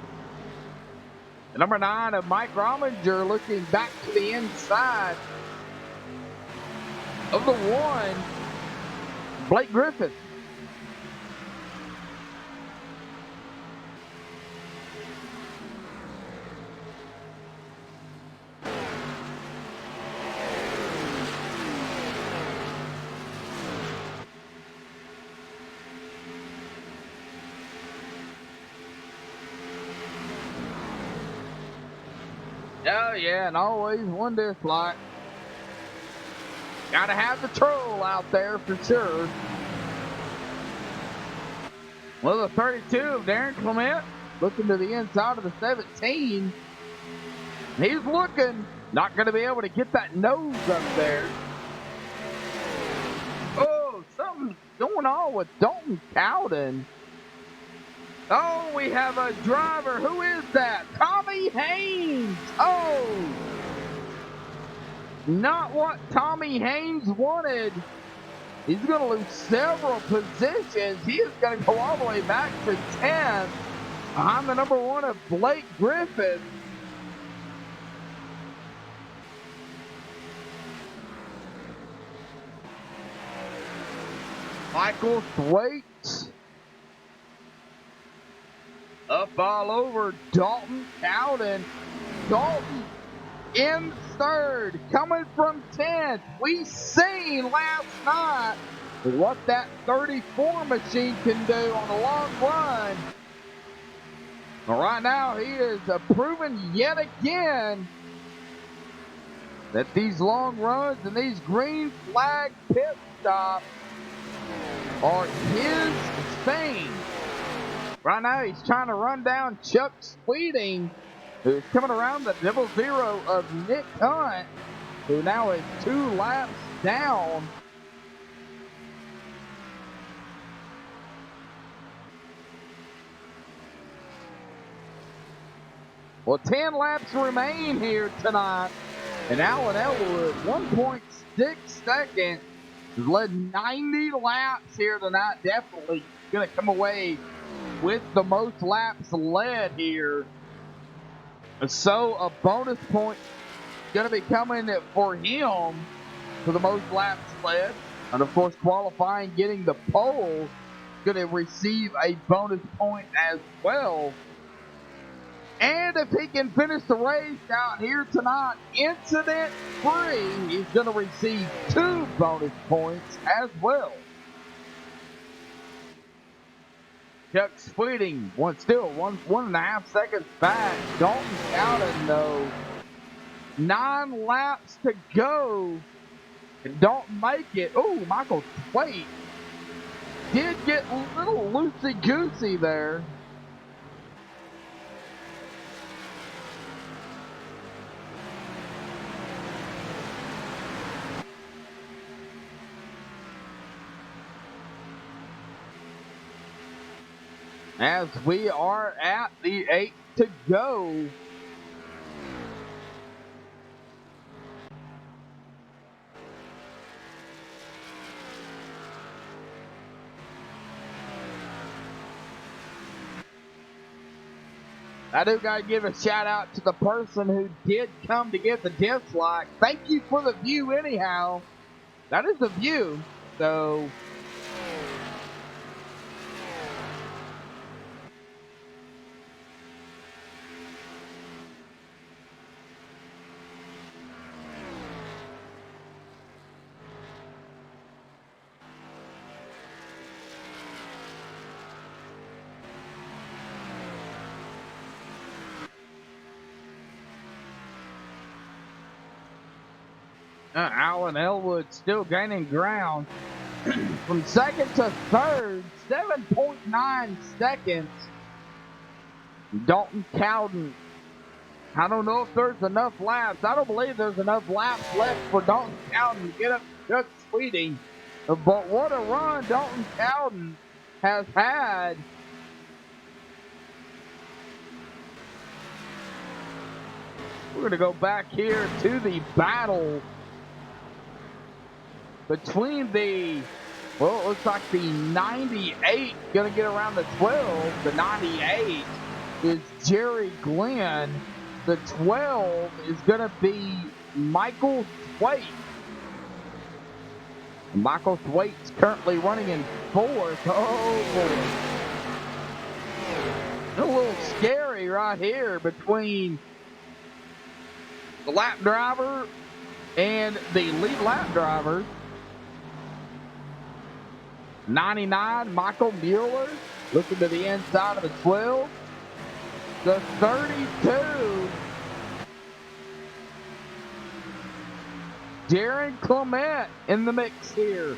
The number 9 of Mike Rominger looking back to the inside of the 1, Blake Griffith. Oh, yeah, and always one dislike. Gotta have the troll out there for sure. Well, the 32 of Darren Clement looking to the inside of the 17. He's looking, not going to be able to get that nose up there. Oh, something's going on with Dalton Cowden. Oh, we have a driver. Who is that? Tommy Haynes. Oh, not what Tommy Haynes wanted. He's going to lose several positions. He is going to go all the way back to 10th behind the number 1 of Blake Griffith. Michael Thwaites up all over Dalton Cowden. Dalton in 3rd, coming from 10th. We seen last night what that 34 machine can do on a long run. But right now, he is proven yet again that these long runs and these green flag pit stops are his thing. Right now, he's trying to run down Chuck Sweeting, who's coming around the 00 of Nick Hunt, who now is 2 laps down. Well, 10 laps remain here tonight, and Alan Elwood, 1.6 seconds, has led 90 laps here tonight. Definitely going to come away with the most laps led here. So a bonus point going to be coming for him for the most laps led. And of course, qualifying, getting the pole, going to receive a bonus point as well. And if he can finish the race out here tonight, incident free, he's going to receive 2 bonus points as well. Chuck Sweeting, still 1.5 seconds back. Dalton Cowden, though, 9 laps to go. And don't make it. Oh, Michael Thwaite did get a little loosey-goosey there. As we are at the 8 to go. I do got to give a shout out to the person who did come to get the dislike. Thank you for the view anyhow. That is the view. So Alan Elwood still gaining ground. From second to third, 7.9 seconds. Dalton Cowden. I don't know if there's enough laps. I don't believe there's enough laps left for Dalton Cowden to get up to Chuck Sweeting. But what a run Dalton Cowden has had. We're going to go back here to the battle between the, well, it looks like the 98 going to get around the 12. The 98 is Jerry Glenn. The 12 is going to be Michael Thwaite. Michael Thwaite's currently running in fourth. Oh, boy. A little scary right here between the lap driver and the lead lap driver. 99, Michael Mueller, looking to the inside of the 12. The 32, Darren Clement in the mix here.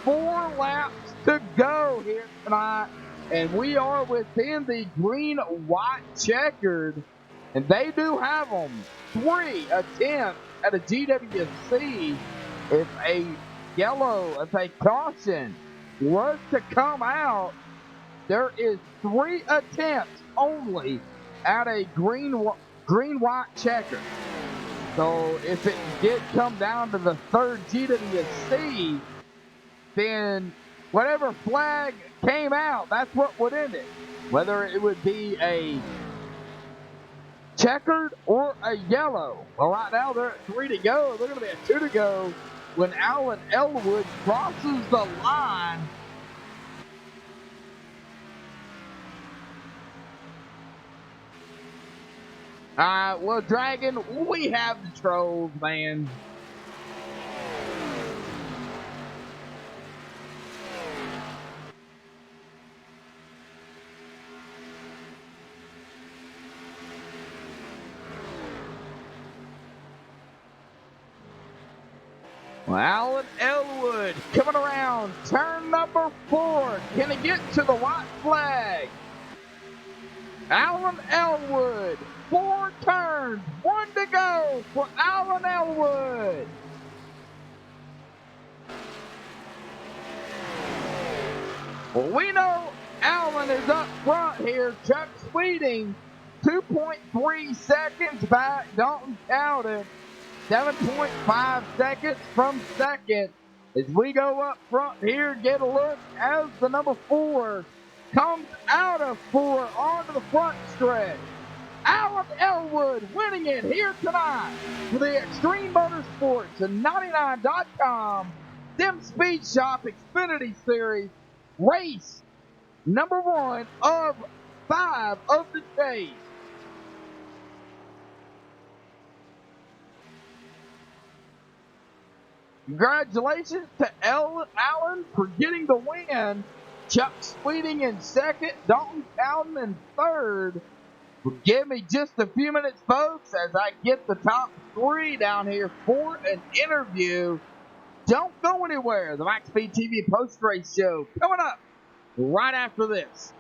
4 laps to go here tonight, and we are within the green-white checkered, and they do have them 3 attempts at a GWC. If a caution was to come out, there is 3 attempts only at a green-white checker. So if it did come down to the 3rd GWC, then whatever flag came out, that's what would end it. Whether it would be a checkered or a yellow. Well, right now they're at 3 to go. They're going to be at 2 to go when Alan Elwood crosses the line. Well, Dragon, we have the trolls, man. Well, Alan Elwood coming around turn number 4. Can he get to the white flag? Alan Elwood, 4 turns, 1 to go for Alan Elwood. Well, we know Alan is up front here. Chuck Sweeting, 2.3 seconds back. Dalton Cowden, 7.5 seconds from second. As we go up front here, get a look as the number 4 comes out of 4 onto the front stretch. Alan Elwood winning it here tonight for the Extreme Motorsports and 99.com Sim Speed Shop Xfinity Series race number 1 of 5 of the chase. Congratulations to Alan for getting the win. Chuck Sweeting in second, Dalton Cowden in third. Give me just a few minutes, folks, as I get the top 3 down here for an interview. Don't go anywhere. The MaxSpeedTV post-race show coming up right after this.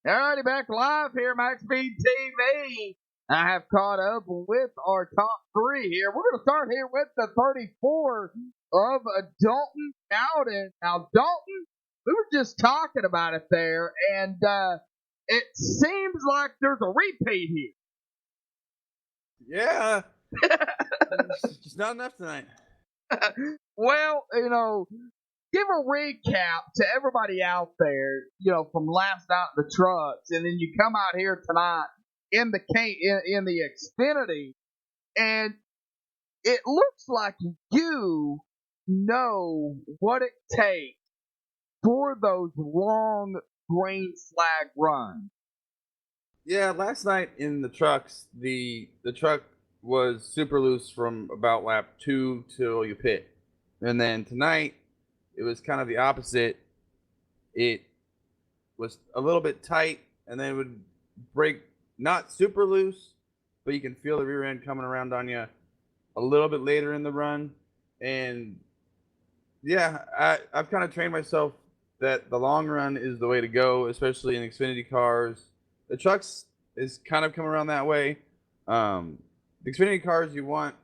Alrighty, back live here, MaxSpeedTV. I have caught up with our top three here. We're going to start here with the 34 of Dalton Cowden. Now, Dalton, we were just talking about it there, and it seems like there's a repeat here. Yeah. It's just not enough tonight. Well, give a recap to everybody out there, from last night in the trucks, and then you come out here tonight in the Xfinity, and it looks like you know what it takes for those long green flag runs. Yeah, last night in the trucks, the truck was super loose from about lap 2 till you pit. And then tonight, it was kind of the opposite. It was a little bit tight, and then it would break not super loose, but you can feel the rear end coming around on you a little bit later in the run. And yeah, I've kind of trained myself that the long run is the way to go, especially in Xfinity cars. The trucks is kind of come around that way. The Xfinity cars, you want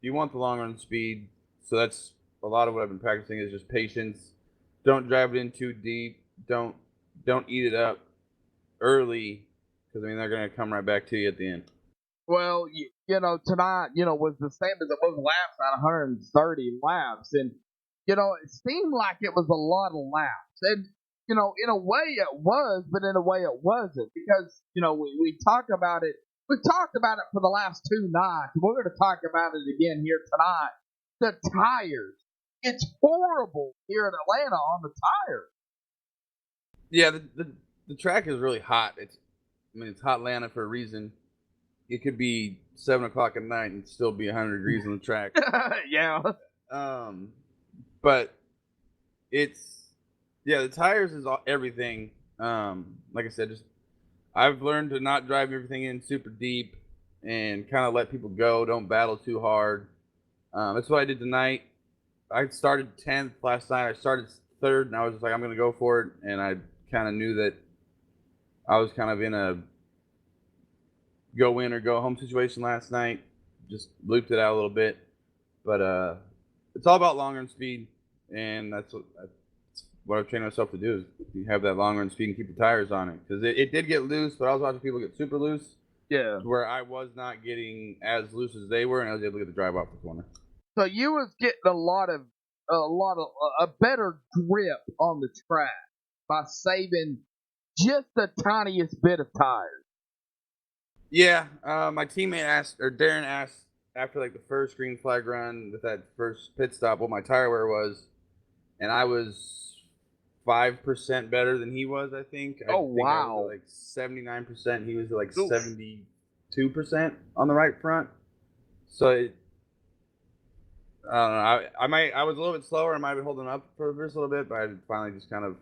the long run speed. So that's a lot of what I've been practicing is just patience. Don't drive it in too deep. Don't eat it up early, because they're going to come right back to you at the end. Well, tonight, was the same as it was last night, 130 laps. And, it seemed like it was a lot of laps. And, in a way it was, but in a way it wasn't. Because, we talk about it. We've talked about it for the last two nights. We're going to talk about it again here tonight. The tires. It's horrible here in Atlanta on the tires. Yeah, the track is really hot. It's hot Atlanta for a reason. It could be 7 o'clock at night and still be 100 degrees on the track. Yeah. But the tires is everything. Like I said, I've learned to not drive everything in super deep and kind of let people go. Don't battle too hard. That's what I did tonight. I started 10th last night. I started 3rd, and I was just like, I'm going to go for it. And I kind of knew that I was kind of in a go in or go home situation last night. Just looped it out a little bit. But it's all about long run speed, and that's what I've trained myself to do, is you have that long run speed and keep the tires on it. Because it did get loose, but I was watching people get super loose. Yeah. Where I was not getting as loose as they were, and I was able to get the drive off the corner. So you was getting a better grip on the track by saving just the tiniest bit of tires. Yeah, my teammate Darren asked after the first green flag run with that first pit stop what my tire wear was, and I was 5% better than he was. I think. Wow! I was at 79%. He was at 72% on the right front. So I don't know. I was a little bit slower. I might have been holding up for just a little bit, but I finally just kind of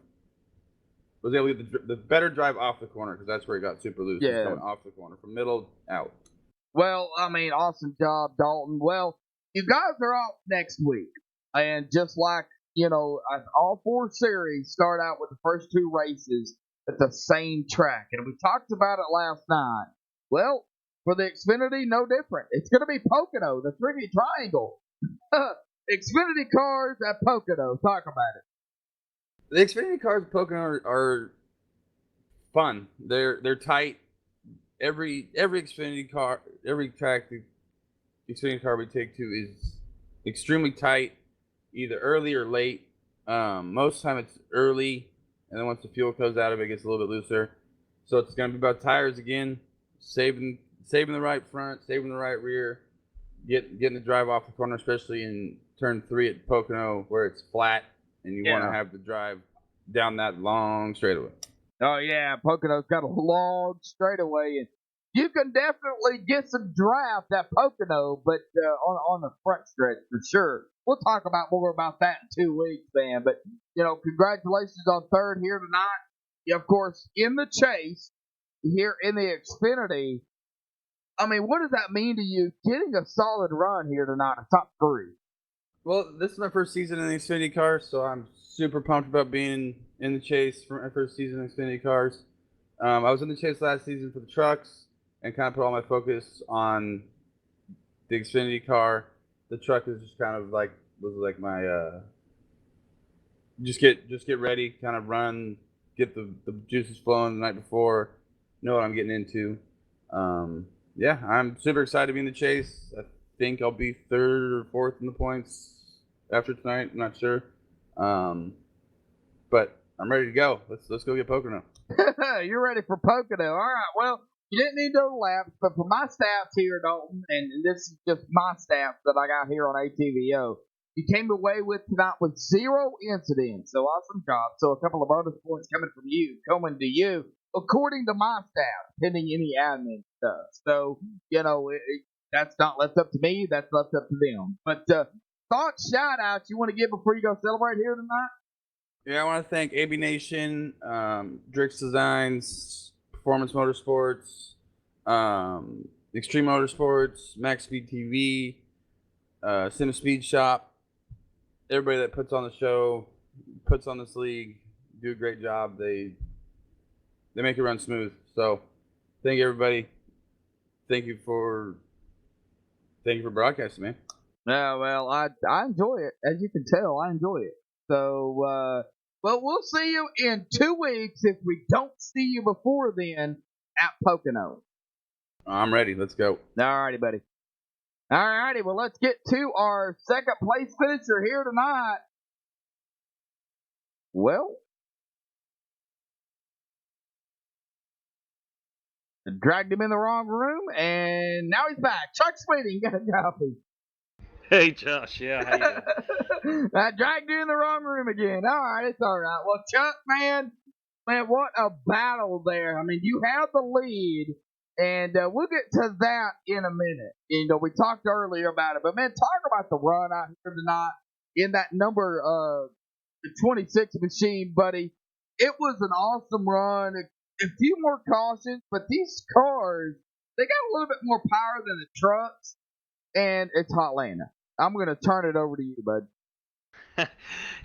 was able to get the better drive off the corner, because that's where it got super loose. Yeah. Coming off the corner from middle out. Well, awesome job, Dalton. Well, you guys are off next week, and just like all 4 series start out with the first 2 races at the same track, and we talked about it last night. Well, for the Xfinity, no different. It's going to be Pocono, the Tricky Triangle. Xfinity cars at Pocono. Talk about it. The Xfinity cars at Pocono are fun. They're tight. Every Xfinity car, every track the Xfinity car we take to is extremely tight, either early or late. Most of the time it's early, and then once the fuel goes out of it, it gets a little bit looser. So it's going to be about tires again, saving the right front, saving the right rear, getting the drive off the corner, especially in turn 3 at Pocono where it's flat and you want to have the drive down that long straightaway. Oh yeah, Pocono's got a long straightaway, and you can definitely get some draft at Pocono, but on the front stretch for sure. We'll talk more about that in 2 weeks, man. But congratulations on 3rd here tonight. Of course, in the chase here in the Xfinity. What does that mean to you? Getting a solid run here tonight, a top 3. Well, this is my first season in the Xfinity cars, so I'm super pumped about being in the chase for my first season in Xfinity cars. I was in the chase last season for the trucks and kind of put all my focus on the Xfinity car. The truck is just kind of like was like my just get ready, kind of run, get the juices flowing the night before, know what I'm getting into. Yeah, I'm super excited to be in the chase. I think I'll be third or fourth in the points after tonight. I'm not sure, but I'm ready to go. Let's go get Pocono. You're ready for Pocono. All right. Well, you didn't need no laps, but for my stats here, Dalton, and this is just my stats that I got here on ATVO, you came away with tonight with 0 incidents. So awesome job. So a couple of bonus points coming to you, according to my stats, pending any admin stuff. So, that's not left up to me. That's left up to them. But thoughts, shout outs you want to give before you go celebrate here tonight? Yeah, I want to thank AB Nation, Drix Designs, Performance Motorsports, Extreme Motorsports, MaxSpeedTV, Sim Speed Shop, everybody that puts on the show, puts on this league, do a great job. They make it run smooth. So, thank you, everybody. Thank you for broadcasting, man. Yeah, well, I enjoy it. As you can tell, I enjoy it. So, well, we'll see you in 2 weeks if we don't see you before then at Pocono. I'm ready. Let's go. Alrighty, buddy. Alrighty, well, let's get to our second place finisher here tonight. Well, dragged him in the wrong room, and now he's back. Chuck Sweeting, got a copy. Hey, Josh. Yeah, how you doing? I dragged you in the wrong room again. All right, it's all right. Well, Chuck, man, what a battle there. I mean, you have the lead, and we'll get to that in a minute. We talked earlier about it, but man, talk about the run out here tonight in that number 26 machine, buddy. It was an awesome run. A few more cautions, but these cars, they got a little bit more power than the trucks, and it's Hotlanta. I'm going to turn it over to you, bud.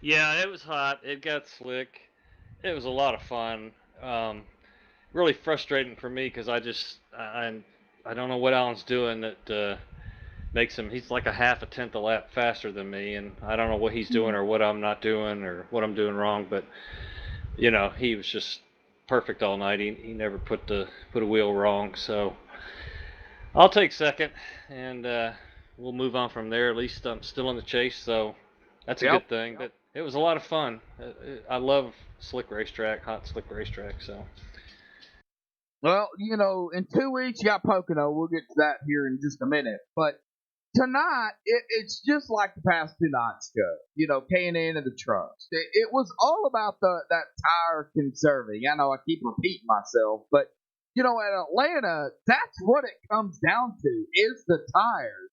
Yeah, it was hot. It got slick. It was a lot of fun. Really frustrating for me because I don't know what Alan's doing that makes him. He's like a half a tenth a lap faster than me, and I don't know what he's doing or what I'm not doing or what I'm doing wrong. But he was just perfect all night. He never put a wheel wrong. So I'll take second, and we'll move on from there. At least I'm still in the chase, so that's a good thing. But it was a lot of fun. I love slick racetrack, hot slick racetrack. So. Well, in 2 weeks you got Pocono. We'll get to that here in just a minute. But tonight, it's just like the past 2 nights go. K&N and the trucks. It was all about that tire conserving. I know I keep repeating myself, but at Atlanta, that's what it comes down to is the tires.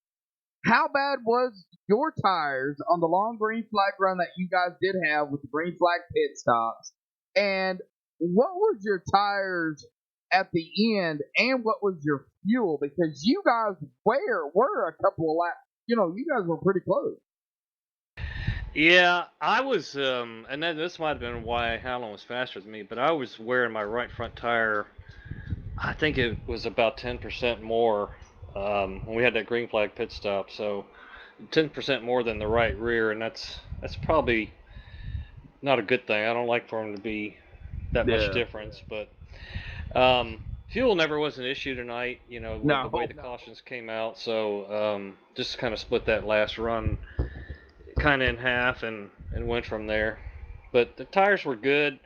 How bad was your tires on the long green flag run that you guys did have with the green flag pit stops? And what was your tires at the end, and what was your fuel? Because you guys were a couple of laps. You guys were pretty close. Yeah, I was, and then this might have been why Howland was faster than me, but I was wearing my right front tire. I think it was about 10% more when we had that green flag pit stop. So 10% more than the right rear, and that's probably not a good thing. I don't like for them to be that much difference, but fuel never was an issue tonight. The way the cautions came out. So just kind of split that last run kind of in half and went from there. But the tires were good.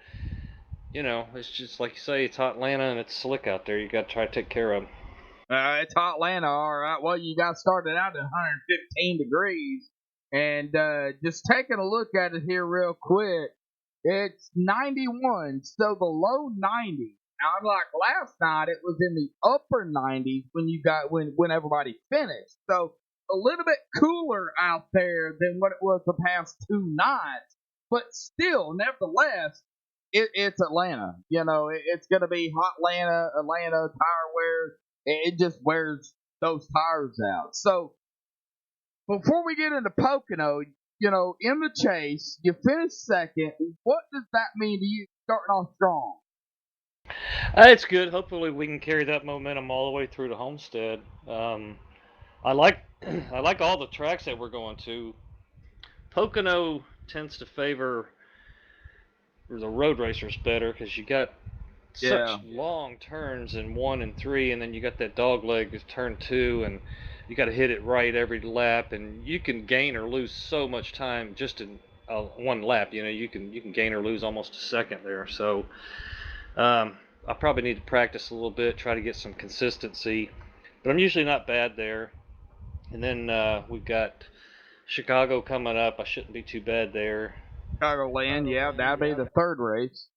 It's just like you say, it's hot Atlanta and it's slick out there. You got to try to take care of them. It's hot Atlanta, all right. Well, you guys started out at 115 degrees, and just taking a look at it here real quick, it's 91, so the low 90s. Now, unlike last night, it was in the upper 90s when everybody finished. So a little bit cooler out there than what it was the past 2 nights, but still, nevertheless, it's Atlanta. It's going to be hot Atlanta tire wear. It just wears those tires out. So before we get into Pocono, in the chase, you finished second. What does that mean to you starting off strong? It's good. Hopefully, we can carry that momentum all the way through to Homestead. I like I like all the tracks that we're going to. Pocono tends to favor the road racers better because you got Yeah. such long turns in 1 and 3, and then you got that dog leg of turn 2, and you got to hit it right every lap, and you can gain or lose so much time just in one lap. You can gain or lose almost a second there. So I probably need to practice a little bit, try to get some consistency, but I'm usually not bad there. And then we've got Chicago coming up. I shouldn't be too bad there. Chicagoland, yeah, that'd be the third race.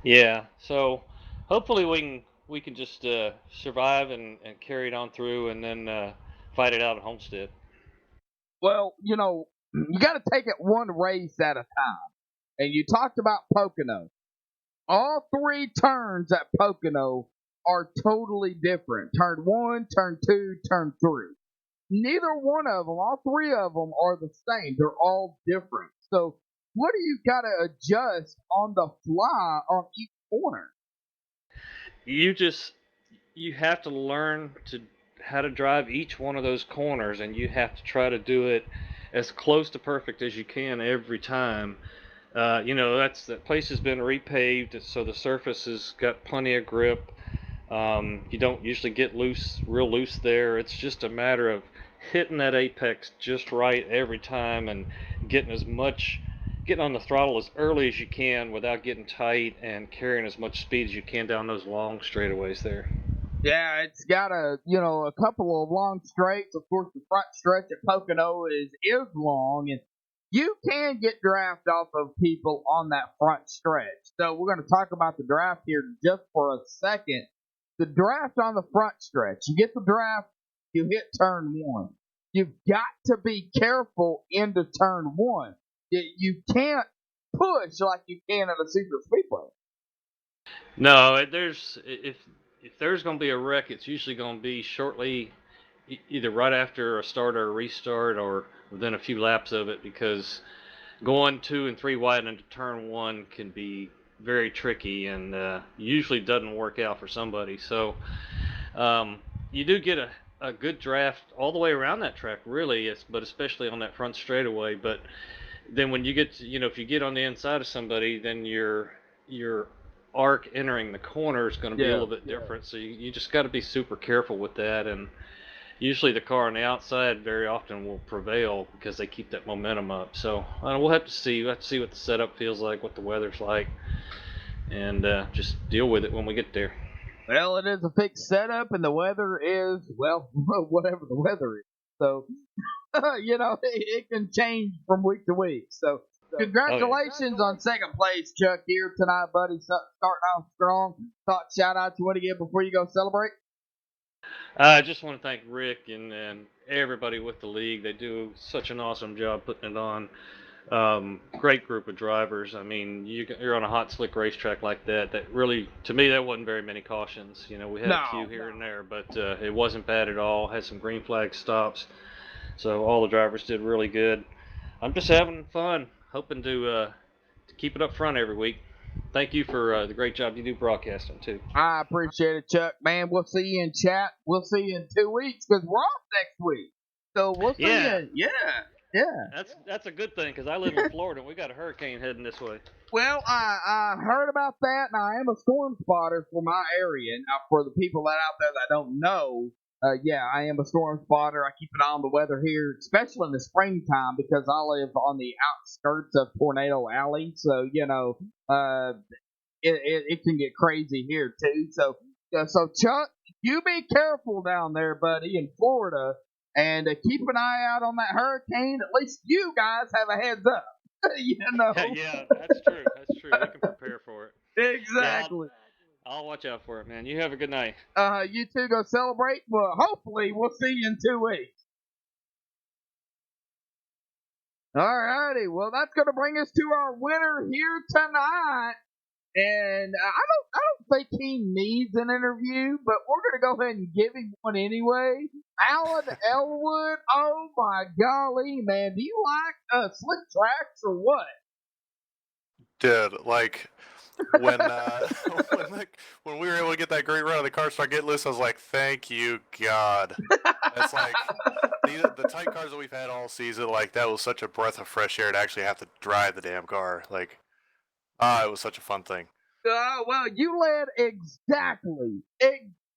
Yeah, so hopefully we can just survive and carry it on through, and then fight it out at Homestead. Well, you got to take it one race at a time. And you talked about Pocono. All three turns at Pocono are totally different. Turn 1, turn 2, turn 3. Neither one of them, all three of them are the same. They're all different. So what do you got to adjust on the fly on each corner? You have to learn to how to drive each one of those corners, and you have to try to do it as close to perfect as you can every time. That place has been repaved, so the surface has got plenty of grip. You don't usually get real loose there. It's just a matter of hitting that apex just right every time and getting on the throttle as early as you can without getting tight and carrying as much speed as you can down those long straightaways there. Yeah, it's got a couple of long straights. Of course, the front stretch at Pocono is long, and you can get draft off of people on that front stretch. So we're going to talk about the draft here just for a second. The draft on the front stretch. You get the draft, you hit turn 1. You've got to be careful into turn 1. You can't push like you can at a super speedway. No, if there's going to be a wreck, it's usually going to be shortly, either right after a start or a restart, or within a few laps of it, because going 2 and 3 wide into turn 1 can be very tricky, and usually doesn't work out for somebody. So you do get a good draft all the way around that track, really, but especially on that front straightaway. But then when you get to, if you get on the inside of somebody, then your arc entering the corner is going to be a little bit different. So you just got to be super careful with that. And usually the car on the outside very often will prevail because they keep that momentum up. So we'll have to see. We'll have to see what the setup feels like, what the weather's like, and just deal with it when we get there. Well, it is a fixed setup, and the weather is, well, whatever the weather is. So, it can change from week to week. So, congratulations on second place, Chuck, here tonight, buddy. Starting off strong. Shout out you want to give before you go celebrate? I just want to thank Rick and everybody with the league. They do such an awesome job putting it on. Great group of drivers. I mean, you're on a hot, slick racetrack like that. That really, to me, that wasn't very many cautions. We had a few here and there, but it wasn't bad at all. Had some green flag stops, so all the drivers did really good. I'm just having fun, hoping to keep it up front every week. Thank you for the great job you do broadcasting too. I appreciate it, Chuck. Man, we'll see you in chat. We'll see you in 2 weeks because we're off next week. So we'll see you. Yeah. That's a good thing because I live in Florida and we got a hurricane heading this way. Well, I heard about that, and I am a storm spotter for my area. Now, for the people that out there that don't know, I am a storm spotter. I keep an eye on the weather here, especially in the springtime, because I live on the outskirts of Tornado Alley. So, it can get crazy here too. So Chuck, you be careful down there, buddy, in Florida, and keep an eye out on that hurricane. At least you guys have a heads up. Yeah, that's true. That's true. We can prepare for it. Exactly. Yeah, I'll watch out for it, man. You have a good night. You two go celebrate. Well, hopefully we'll see you in 2 weeks. Alrighty. Well, that's going to bring us to our winner here tonight. And I don't think he needs an interview, but we're going to go ahead and give him one anyway. Alan Elwood, oh my golly, man. Do you like slick tracks or what? Dude, like, when when we were able to get that great run and the car started getting loose, I was like, "Thank you, God." It's like the tight cars that we've had all season. Like that was such a breath of fresh air to actually have to drive the damn car. Like, it was such a fun thing. Well, you led exactly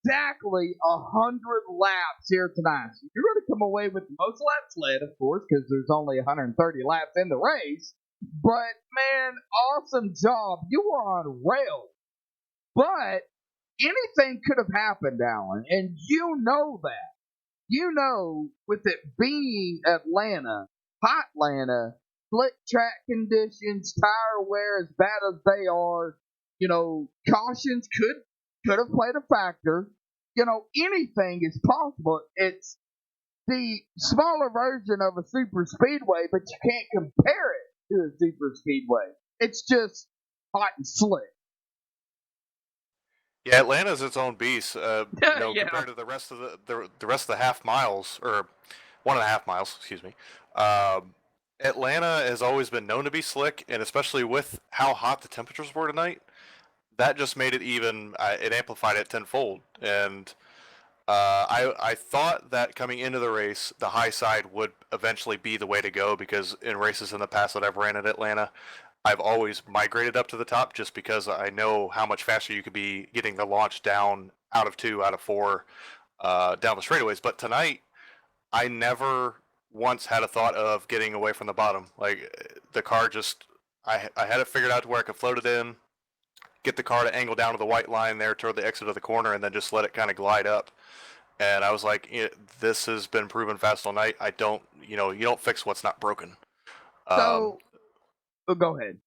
100 laps here tonight. So you're going to come away with the most laps led, of course, because there's only 130 laps in the race. But, man, awesome job. You were on rails. But anything could have happened, Alan, and you know that. You know, with it being Atlanta, hot Atlanta, slick track conditions, tire wear as bad as they are, cautions could have played a factor. Anything is possible. It's the smaller version of a super speedway, but you can't compare it to a super speedway. It's just hot and slick. Yeah, Atlanta's its own beast. Compared to the rest of the rest of the half miles or 1.5 miles, excuse me. Atlanta has always been known to be slick, and especially with how hot the temperatures were tonight, that just made it even. It amplified it tenfold. And I thought that coming into the race, the high side would eventually be the way to go because in races in the past that I've ran at Atlanta, I've always migrated up to the top just because I know how much faster you could be getting the launch down out of 2, out of 4, down the straightaways. But tonight, I never once had a thought of getting away from the bottom. Like the car just, I had it figured out to where I could float it in, get the car to angle down to the white line there toward the exit of the corner, and then just let it kind of glide up. And I was like, this has been proven fast all night. I don't, you don't fix what's not broken. Go ahead.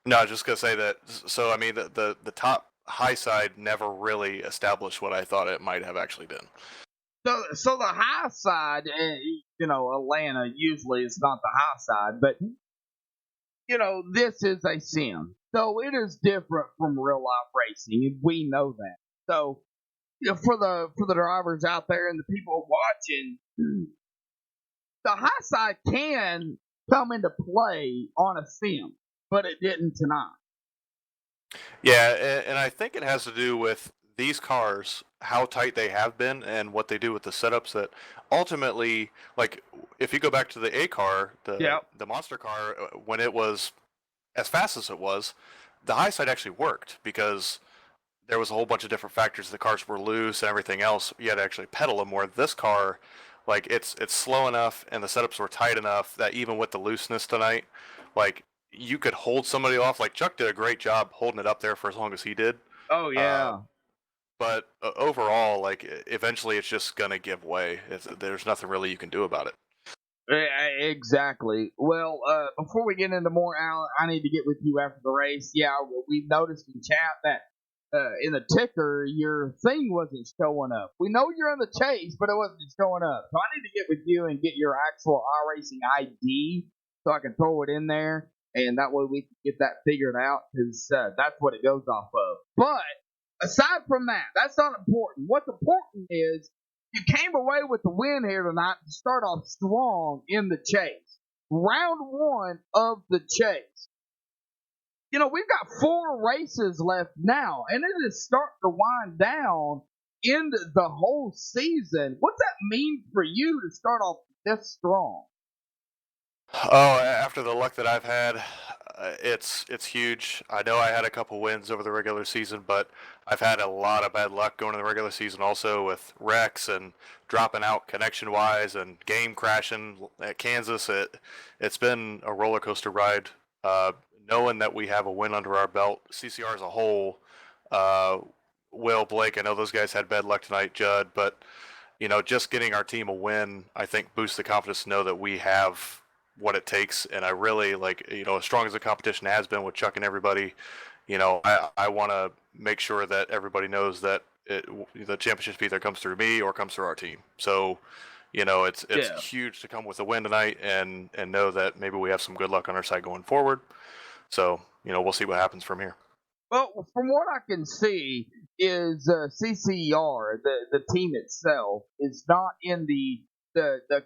No, I was just gonna say that. So I mean, the top high side never really established what I thought it might have actually been. So the high side, Atlanta usually is not the high side, but this is a sim, so it is different from real life racing. We know that. So for the drivers out there and the people watching, the high side can come into play on a sim, but it didn't tonight. Yeah, and I think it has to do with these cars, how tight they have been, and what they do with the setups. That ultimately, like, if you go back to the A car, the monster car, when it was as fast as it was, the high side actually worked because there was a whole bunch of different factors. The cars were loose and everything else. You had to actually pedal them. Where this car, like, it's slow enough and the setups were tight enough that even with the looseness tonight, like, you could hold somebody off. Like Chuck did a great job holding it up there for as long as he did. Oh yeah. But overall, like, eventually it's just gonna give way. There's nothing really you can do about it. Exactly. Well, before we get into more, Alan, I need to get with you after the race. Yeah, we've noticed in chat that in the ticker, your thing wasn't showing up. We know you're in the chase, but it wasn't showing up. So I need to get with you and get your actual iRacing ID so I can throw it in there, and that way we can get that figured out because that's what it goes off of. But aside from that, that's not important. What's important is you came away with the win here tonight to start off strong in the chase. Round 1 of the chase. We've got 4 races left now, and it is starting to wind down into the whole season. What's that mean for you to start off this strong? Oh, after the luck that I've had, it's huge. I know I had a couple wins over the regular season, but I've had a lot of bad luck going in the regular season also with wrecks and dropping out connection-wise and game crashing at Kansas. It's been a roller coaster ride. Knowing that we have a win under our belt, CCR as a whole, Will, Blake, I know those guys had bad luck tonight, Judd, but just getting our team a win, I think boosts the confidence to know that we have what it takes. And I really as strong as the competition has been with Chuck and everybody, I want to make sure that everybody knows that the championship either comes through me or comes through our team. So, it's huge to come with a win tonight and know that maybe we have some good luck on our side going forward. So, we'll see what happens from here. Well, from what I can see, is CCR, the team itself, is not in the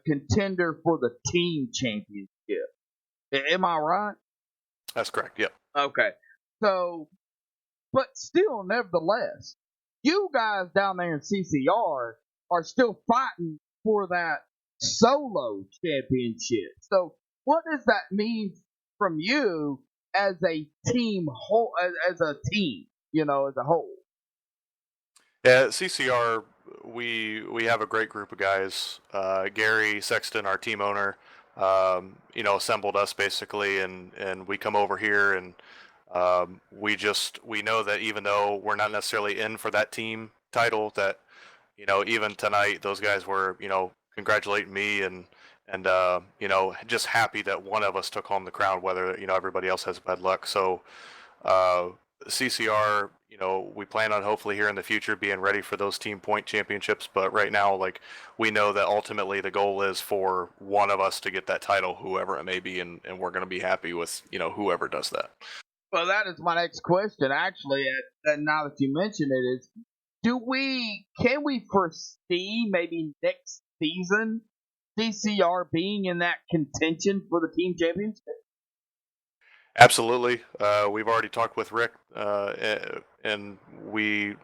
contender for the team championship. Am I right? That's correct, yep. Okay. So, but still, nevertheless, you guys down there in CCR are still fighting for that solo championship. So, what does that mean from you as a team whole, as a team, as a whole? Yeah, at CCR, we have a great group of guys. Gary Sexton, our team owner, assembled us basically, and we come over here and we know that even though we're not necessarily in for that team title, that even tonight those guys were congratulating me and just happy that one of us took home the crown, whether everybody else has bad luck. So CCR, we plan on hopefully here in the future being ready for those team point championships. But right now, like, we know that ultimately the goal is for one of us to get that title, whoever it may be, and we're going to be happy with whoever does that. Well, that is my next question. Actually, now that you mention it, is can we foresee maybe next season CCR being in that contention for the team championship? Absolutely. We've already talked with Rick, and we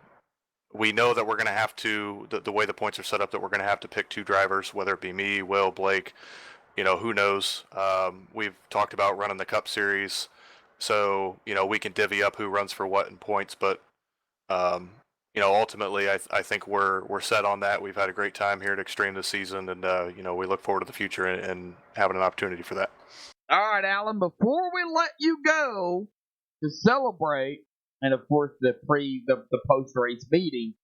know that we're going to have to, the way the points are set up, that we're going to have to pick two drivers, whether it be me, Will, Blake, who knows. We've talked about running the Cup Series, so, we can divvy up who runs for what in points, but, ultimately, I think we're set on that. We've had a great time here at Extreme this season, and, we look forward to the future and having an opportunity for that. All right, Alan, before we let you go to celebrate, and of course the post-race meeting,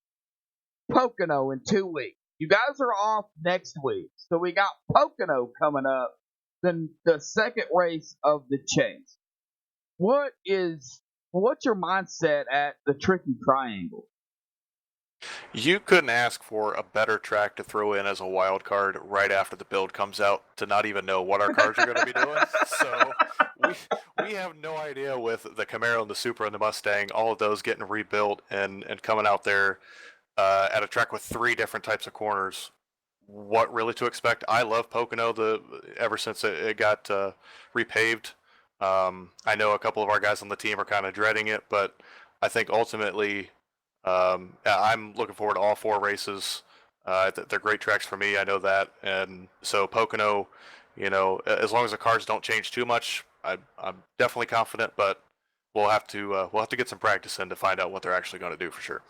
Pocono in 2 weeks. You guys are off next week, so we got Pocono coming up, then the second race of the chase. What's your mindset at the Tricky Triangle? You couldn't ask for a better track to throw in as a wild card right after the build comes out to not even know what our cars are going to be doing. So we have no idea with the Camaro and the Supra and the Mustang, all of those getting rebuilt and coming out there at a track with 3 different types of corners, what really to expect. I love Pocono ever since it got repaved. I know a couple of our guys on the team are kind of dreading it, but I think ultimately I'm looking forward to all 4 races. They're great tracks for me. I know that. And so Pocono, as long as the cars don't change too much, I'm definitely confident, but we'll have to get some practice in to find out what they're actually going to do for sure.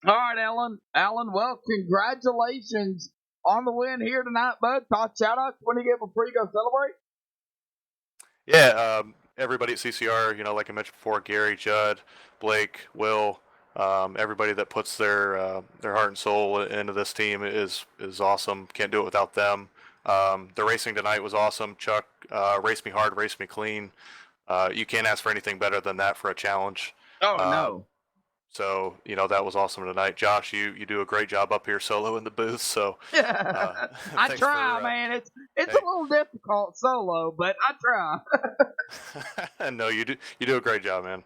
All right, Alan. Alan, well, congratulations on the win here tonight, bud. Thought shout outs when you get before you go celebrate? Yeah, everybody at CCR, like I mentioned before, Gary, Judd, Blake, Will, everybody that puts their heart and soul into this team is awesome. Can't do it without them. The racing tonight was awesome. Chuck raced me hard, raced me clean. You can't ask for anything better than that for a challenge. Oh, no. So, that was awesome tonight. Josh, you do a great job up here solo in the booth. So I try, man. It's a little difficult solo, but I try. No, you do a great job, man.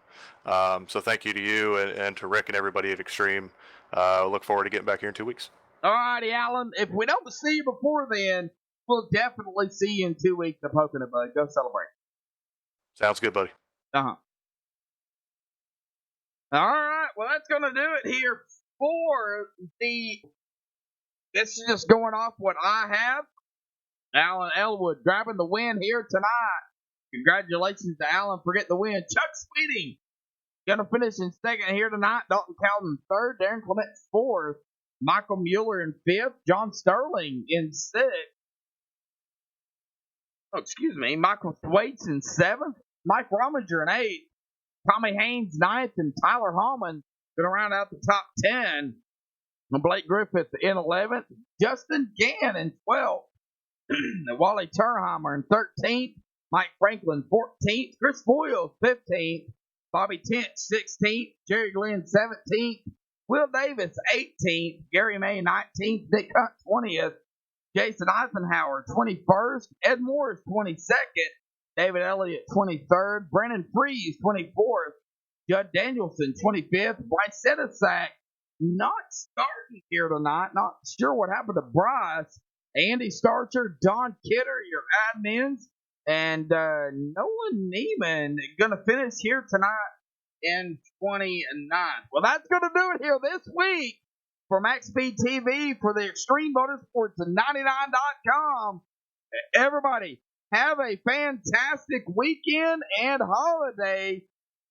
So thank you to you and to Rick and everybody at Extreme. Look forward to getting back here in 2 weeks. All righty, Alan. If we don't see you before then, we'll definitely see you in 2 weeks at Pocono, bud. Go celebrate. Sounds good, buddy. Uh-huh. All right, well, that's going to do it here for this is just going off what I have. Alan Elwood grabbing the win here tonight. Congratulations to Alan for getting the win. Chuck Sweeting going to finish in second here tonight. Dalton Calvin third. Darren Clement fourth. Michael Mueller in fifth. John Sterling in sixth. Oh, excuse me. Michael Thwaites in seventh. Mike Rominger in eighth. Tommy Haynes ninth, and Tyler Hallman going to round out the top 10. And Blake Griffith in 11th. Justin Gann in 12th. Wally Turheimer in 13th. Mike Franklin 14th. Chris Boyle 15th. Bobby Tent 16th. Jerry Glenn 17th. Will Davis 18th. Gary May 19th. Nick Hunt 20th. Jason Eisenhower 21st. Ed Morris 22nd. David Elliott, 23rd. Brandon Freeze, 24th. Judd Danielson, 25th. Bryce Sedasak, not starting here tonight. Not sure what happened to Bryce. Andy Starcher, Don Kidder, your admins. And Nolan Neiman going to finish here tonight and 29. Well, that's going to do it here this week for MaxSpeedTV for the Extreme Motorsports at 99.com. Everybody, have a fantastic weekend and holiday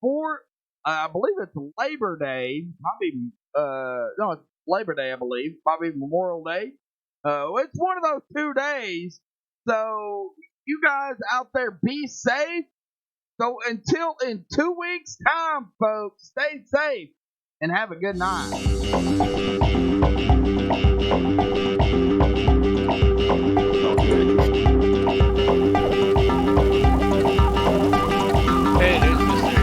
for, I believe it's Labor Day. Might be, no, it's Labor Day, I believe. Might be Memorial Day. It's one of those 2 days. So, you guys out there, be safe. So, until in 2 weeks' time, folks, stay safe and have a good night. Hey, there's Mr.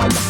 Extended.